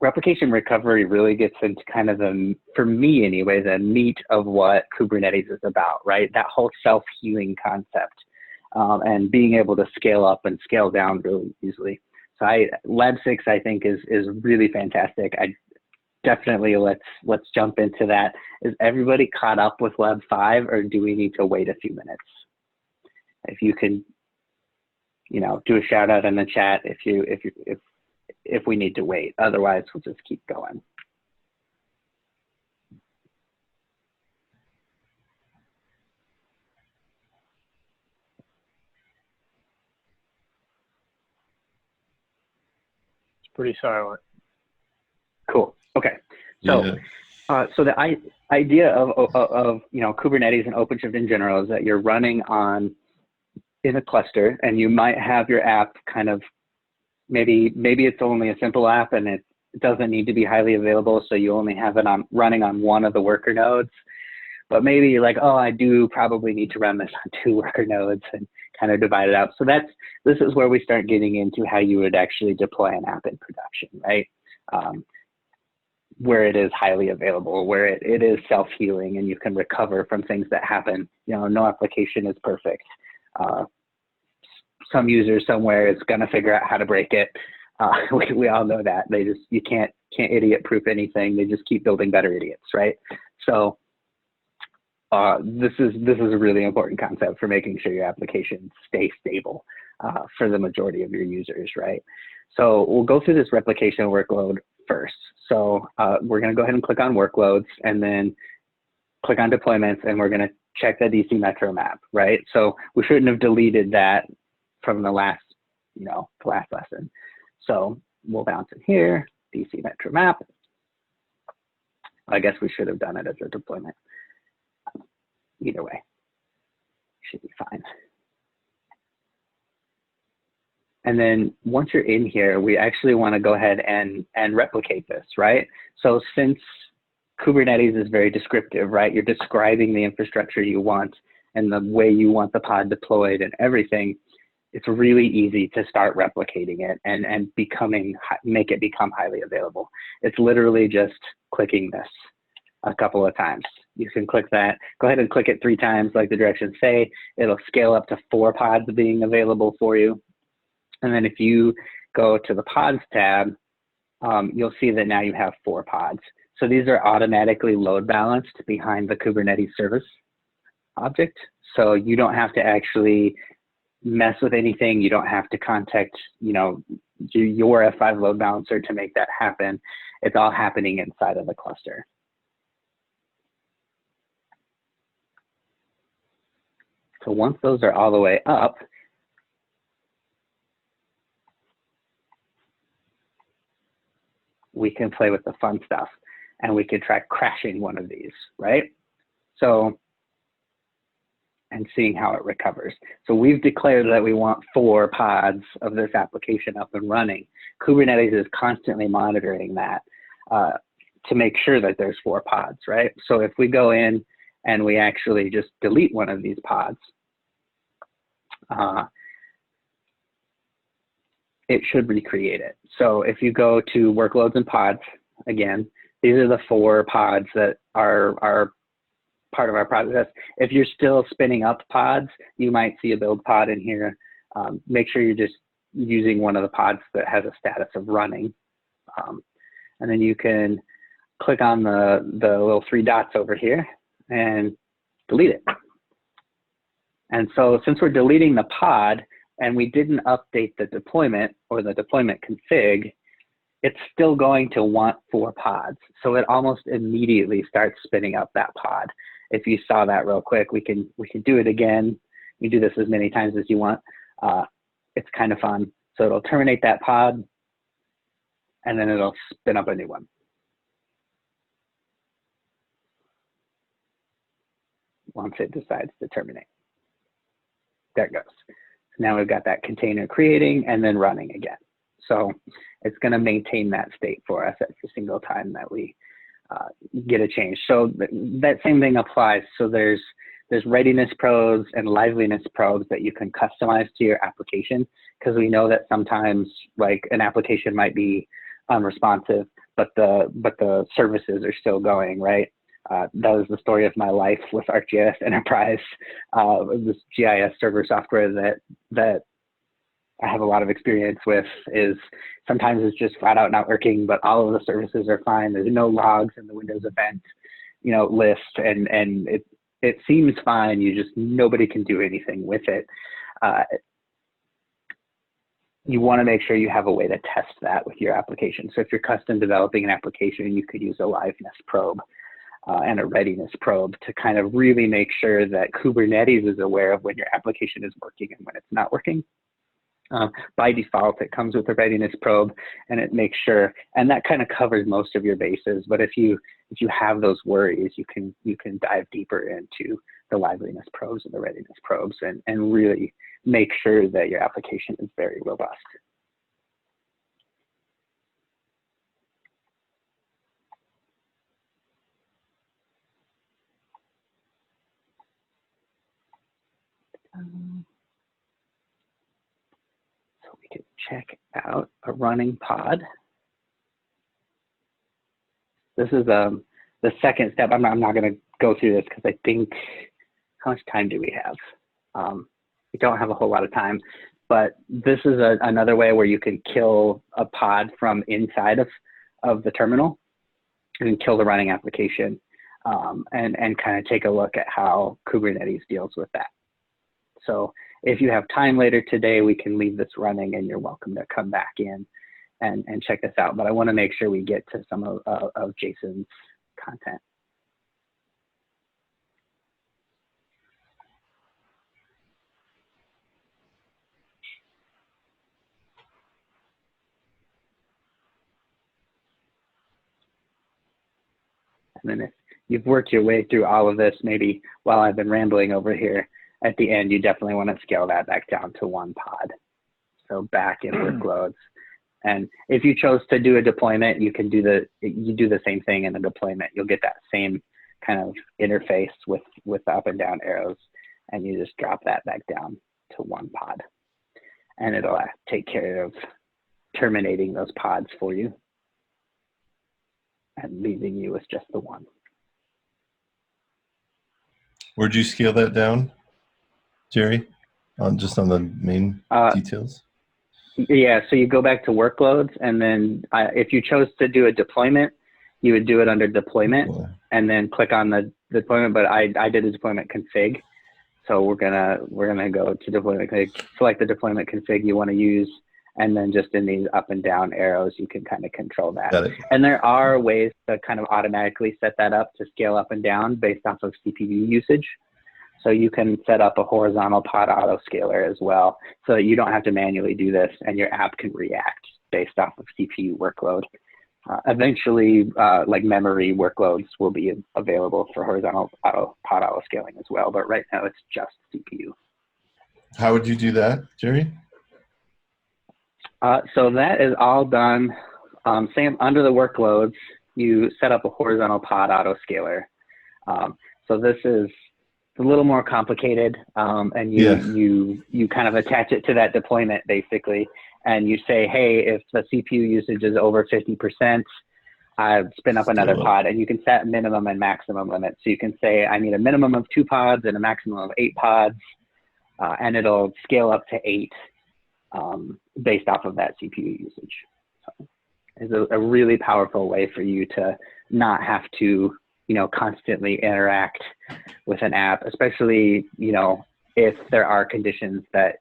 replication recovery really gets into kind of the, for me anyway, the meat of what Kubernetes is about, right? That whole self-healing concept and being able to scale up and scale down really easily. So Lab 6, I think, is really fantastic. I definitely let's jump into that. Is everybody caught up with Lab 5, or do we need to wait a few minutes? If you can, do a shout out in the chat if we need to wait. Otherwise, we'll just keep going. Pretty silent. Cool. Okay. So, Yeah. So the idea of Kubernetes and OpenShift in general is that you're running on in a cluster, and you might have your app kind of, maybe it's only a simple app and it doesn't need to be highly available, so you only have it running on one of the worker nodes. But maybe you're like, oh, I do probably need to run this on 2 worker nodes, and kind of divide it up. So this is where we start getting into how you would actually deploy an app in production, right? Where it is highly available, where it is self-healing, and you can recover from things that happen. You know, no application is perfect. Some user somewhere is going to figure out how to break it. We all know that. You can't idiot-proof anything. They just keep building better idiots, right? So this is a really important concept for making sure your applications stay stable for the majority of your users, right? So we'll go through this replication workload first. So we're going to go ahead and click on workloads, and then click on deployments, and we're going to check the DC Metro map, right? So we shouldn't have deleted that from the last lesson. So we'll bounce in here, DC Metro map. I guess we should have done it as a deployment. Either way, should be fine. And then once you're in here, we actually want to go ahead and replicate this, right? So since Kubernetes is very descriptive, right? You're describing the infrastructure you want and the way you want the pod deployed and everything. It's really easy to start replicating it and make it become highly available. It's literally just clicking this a couple of times. You can click that, go ahead and click it 3 times like the directions say. It'll scale up to 4 pods being available for you. And then if you go to the pods tab, you'll see that now you have 4 pods. So these are automatically load balanced behind the Kubernetes service object. So you don't have to actually mess with anything. You don't have to contact, your F5 load balancer to make that happen. It's all happening inside of the cluster. So once those are all the way up, we can play with the fun stuff, and we can try crashing one of these, right? So, and seeing how it recovers. So we've declared that we want 4 pods of this application up and running. Kubernetes is constantly monitoring that to make sure that there's 4 pods, right? So if we go in and we actually just delete one of these pods, it should recreate it. So if you go to workloads and pods, again, these are the 4 pods that are part of our process. If you're still spinning up pods, you might see a build pod in here. Make sure you're just using one of the pods that has a status of running. And then you can click on the little 3 dots over here and delete it. And so since we're deleting the pod and we didn't update the deployment or the deployment config, it's still going to want 4 pods. So it almost immediately starts spinning up that pod. If you saw that real quick, we can do it again. You do this as many times as you want. It's kind of fun. So it'll terminate that pod, and then it'll spin up a new one. Once it decides to terminate. There it goes. So now we've got that container creating and then running again. So it's going to maintain that state for us every single time that we get a change. So that same thing applies. So there's readiness probes and liveliness probes that you can customize to your application, because we know that sometimes like an application might be unresponsive, but the services are still going, right? That was the story of my life with ArcGIS Enterprise, this GIS server software that I have a lot of experience with. Is sometimes it's just flat out not working, but all of the services are fine. There's no logs in the Windows event, list, and it seems fine. Nobody can do anything with it. You want to make sure you have a way to test that with your application. So if you're custom developing an application, you could use a liveness probe and a readiness probe to kind of really make sure that Kubernetes is aware of when your application is working and when it's not working. By default, it comes with a readiness probe, and it makes sure, and that kind of covers most of your bases. But if you have those worries, you can dive deeper into the liveliness probes and the readiness probes, and really make sure that your application is very robust. So we can check out a running pod. This is the second step. I'm not going to go through this because I think, how much time do we have? We don't have a whole lot of time, but this is another way where you can kill a pod from inside of the terminal. You can kill the running application and kind of take a look at how Kubernetes deals with that. So if you have time later today, we can leave this running and you're welcome to come back in and check this out. But I want to make sure we get to some of Jason's content. And then if you've worked your way through all of this, maybe while I've been rambling over here, at the end, you definitely want to scale that back down to one pod. So back in workloads. And if you chose to do a deployment, you can do the same thing in a deployment. You'll get that same kind of interface with the up and down arrows, and you just drop that back down to one pod. And it'll take care of terminating those pods for you and leaving you with just the one. Where'd you scale that down, Jerry? Just on the main details? Yeah, so you go back to workloads, and then if you chose to do a deployment, you would do it under deployment, and then click on the deployment. But I did a deployment config, so we're gonna go to deployment config, select the deployment config you want to use, and then just in these up and down arrows, you can kind of control that. And there are ways to kind of automatically set that up to scale up and down based off of CPU usage. So you can set up a horizontal pod autoscaler as well, so that you don't have to manually do this, and your app can react based off of CPU workload. Eventually, like memory workloads will be available for horizontal pod autoscaling as well, but right now it's just CPU. How would you do that, Jerry? So that is all done. Same under the workloads, you set up a horizontal pod autoscaler. So this is a little more complicated, and you kind of attach it to that deployment basically, and you say, hey, if the CPU usage is over 50%, spin up another pod, and you can set minimum and maximum limits. So you can say, I need a minimum of 2 pods and a maximum of 8 pods, and it'll scale up to 8 based off of that CPU usage. So it's a really powerful way for you to not have to, constantly interact with an app, especially, if there are conditions that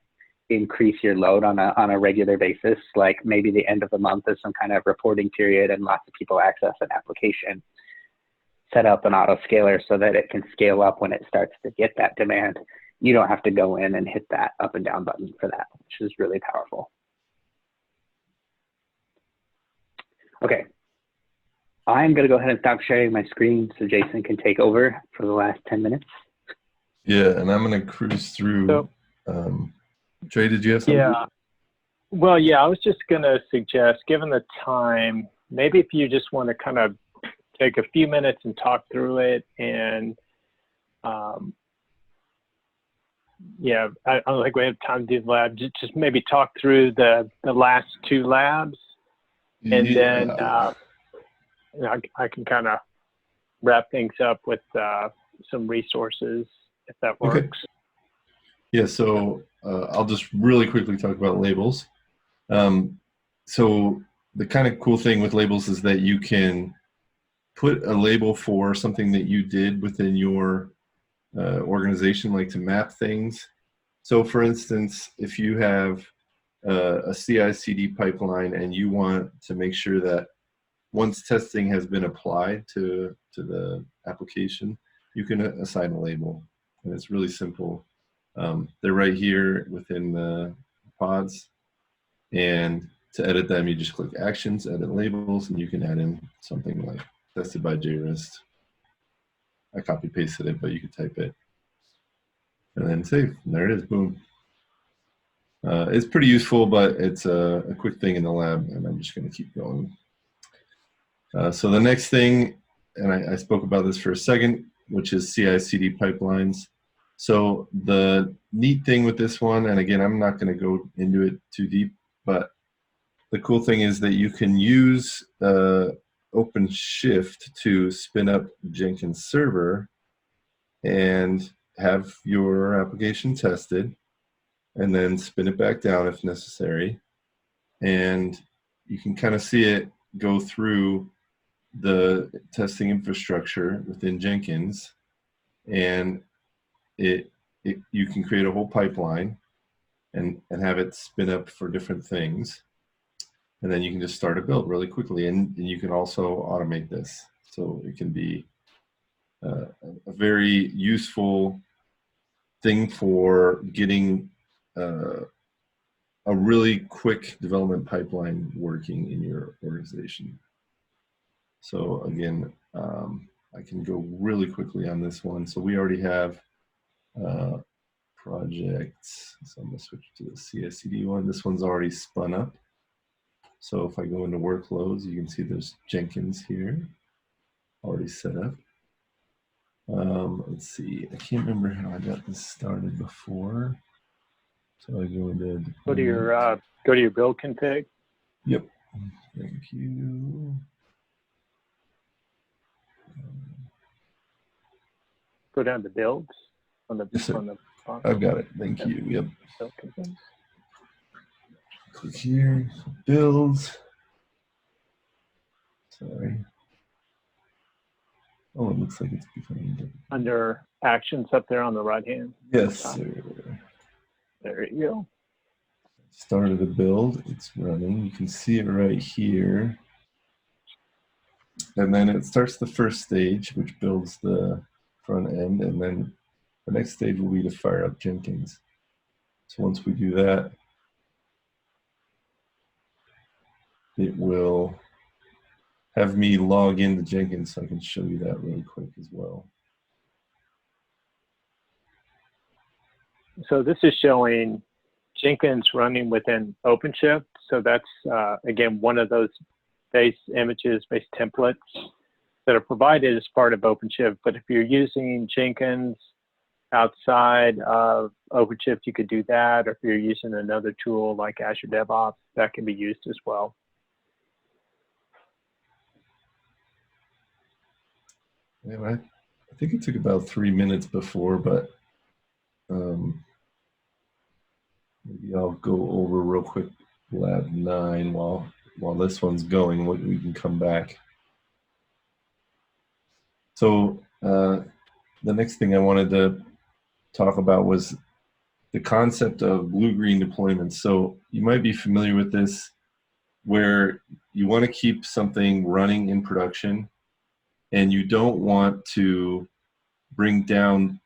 increase your load on a regular basis, like maybe the end of the month is some kind of reporting period and lots of people access an application. Set up an autoscaler so that it can scale up when it starts to get that demand. You don't have to go in and hit that up and down button for that, which is really powerful. Okay. I'm going to go ahead and stop sharing my screen so Jason can take over for the last 10 minutes. Yeah, and I'm going to cruise through. Trey, did you have something? Yeah. Well, yeah, I was just going to suggest, given the time, maybe if you just want to kind of take a few minutes and talk through it, and yeah, I don't think we have time to do the lab. Just maybe talk through the last 2 labs, and then I can kind of wrap things up with some resources, if that works. Okay. Yeah, so I'll just really quickly talk about labels. So the kind of cool thing with labels is that you can put a label for something that you did within your organization, like to map things. So for instance, if you have a CI/CD pipeline and you want to make sure that once testing has been applied to the application, you can assign a label. And it's really simple. They're right here within the pods. And to edit them, you just click Actions, Edit Labels, and you can add in something like tested by JRist. I copy pasted it, but you could type it. and then save. And there it is, boom. It's pretty useful, but it's a quick thing in the lab, and I'm just going to keep going. So the next thing, and I spoke about this for a second, which is CI/CD pipelines. So the neat thing with this one, and again, I'm not going to go into it too deep, but the cool thing is that you can use OpenShift to spin up Jenkins server and have your application tested, and then spin it back down if necessary. And you can kind of see it go through the testing infrastructure within Jenkins, and you can create a whole pipeline and have it spin up for different things. And then you can just start a build really quickly, and you can also automate this. So it can be a very useful thing for getting a really quick development pipeline working in your organization. So again, I can go really quickly on this one. So we already have projects. So I'm going to switch to the CI/CD one. This one's already spun up. So if I go into workloads, you can see there's Jenkins here, already set up. Let's see, I can't remember how I got this started before. So I go into go to your build config. Yep. Thank you. Go down to builds on the Yes, on the bottom. I've got it. Thank you. Yep. Build config. Click here. Builds. Sorry. Oh, it looks like it's becoming. Under actions up there on the right hand. Yes, sir. There you go. Started a build. It's running. You can see it right here. And then it starts the first stage, which builds the front end. And then the next stage will be to fire up Jenkins. So once we do that, it will have me log into Jenkins, so I can show you that really quick as well. So this is showing Jenkins running within OpenShift. So that's, again, one of those base images, base templates that are provided as part of OpenShift. But if you're using Jenkins outside of OpenShift, you could do that. Or if you're using another tool like Azure DevOps, that can be used as well. Yeah, I think it took about 3 minutes before, but maybe I'll go over real quick lab 9 while this one's going. We can come back. So the next thing I wanted to talk about was the concept of blue-green deployments. So you might be familiar with this, where you want to keep something running in production, and you don't want to bring down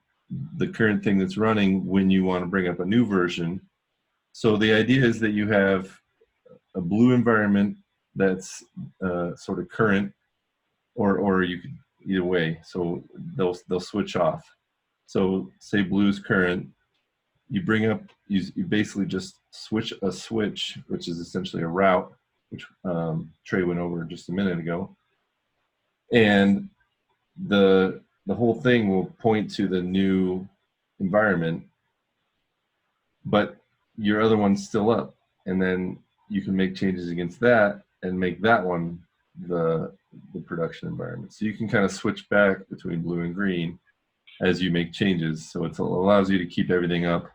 the current thing that's running when you want to bring up a new version. So the idea is that you have a blue environment that's sort of current, or you could either way. So they'll switch off. So say blue's current, you bring up, you basically just switch a switch, which is essentially a route, which Trey went over just a minute ago, and the whole thing will point to the new environment, but your other one's still up, and then you can make changes against that and make that one the production environment. So you can kind of switch back between blue and green as you make changes. So it allows you to keep everything up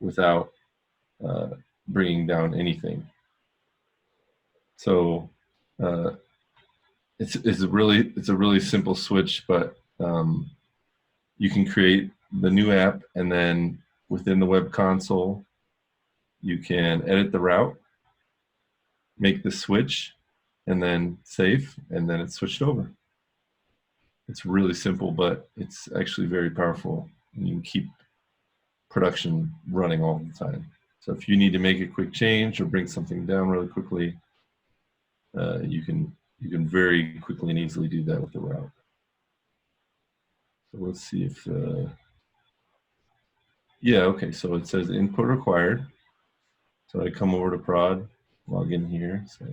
without bringing down anything. So it's a really simple switch, but you can create the new app, and then within the web console, you can edit the route, make the switch, and then save, and then it's switched over. It's really simple, but it's actually very powerful. And you can keep production running all the time. So if you need to make a quick change or bring something down really quickly, you can very quickly and easily do that with the route. So let's see if Yeah, okay, so it says input required. So I come over to prod, log in here. So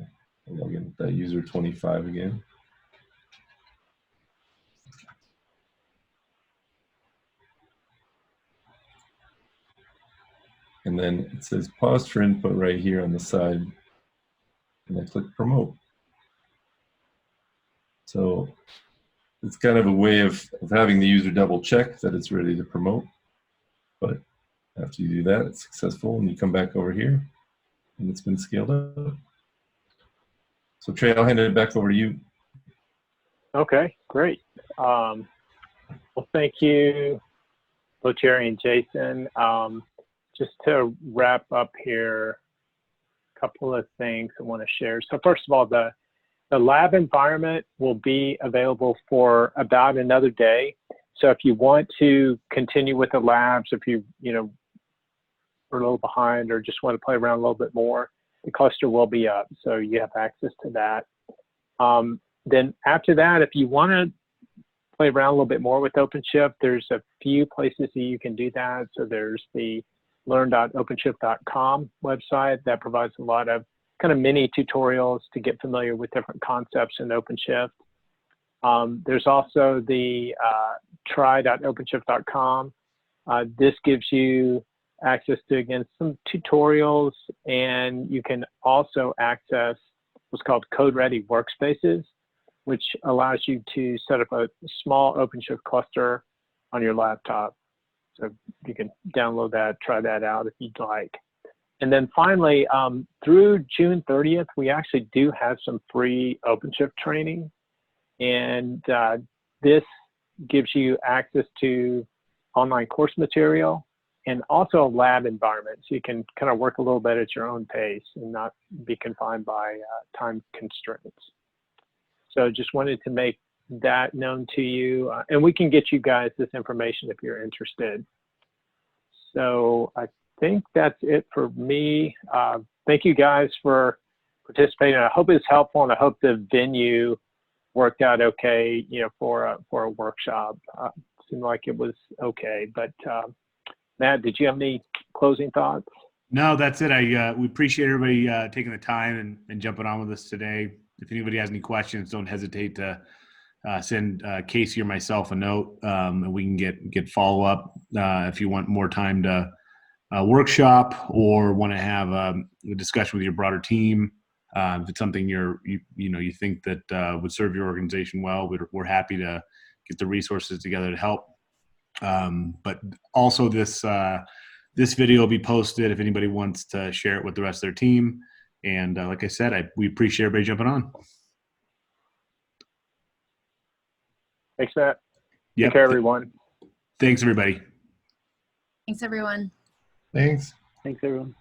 I'll log in with that user 25 again. And then it says pause for input right here on the side. And I click promote. So it's kind of a way of having the user double check that it's ready to promote. But after you do that, it's successful, and you come back over here, and it's been scaled up. So Trey, I'll hand it back over to you. Okay, great. Well, thank you, both Jerry and Jason. Just to wrap up here, a couple of things I want to share. So first of all, the lab environment will be available for about another day. So if you want to continue with the labs, if you are a little behind or just want to play around a little bit more, the cluster will be up, so you have access to that. Then after that, if you want to play around a little bit more with OpenShift, there's a few places that you can do that. So there's the learn.openshift.com website that provides a lot of kind of mini tutorials to get familiar with different concepts in OpenShift. There's also the try.openshift.com. This gives you access to, again, some tutorials, and you can also access what's called code-ready workspaces, which allows you to set up a small OpenShift cluster on your laptop. So you can download that, try that out if you'd like. And then finally, through June 30th, we actually do have some free OpenShift training. And this gives you access to online course material and also a lab environment. So you can kind of work a little bit at your own pace and not be confined by time constraints. So just wanted to make that known to you. And we can get you guys this information if you're interested. So I think that's it for me. Thank you guys for participating. I hope it's helpful, and I hope the venue worked out okay, for a workshop. Seemed like it was okay. But Matt, did you have any closing thoughts? No, that's it. We appreciate everybody taking the time and jumping on with us today. If anybody has any questions, don't hesitate to send Casey or myself a note, and we can get follow up if you want more time to workshop or want to have a discussion with your broader team. If it's something you think that would serve your organization well, we're happy to get the resources together to help. But also this video will be posted if anybody wants to share it with the rest of their team. And like I said, we appreciate everybody jumping on. Thanks, Matt. Yep. Take care, everyone. Thanks, everybody. Thanks, everyone. Thanks. Thanks, everyone.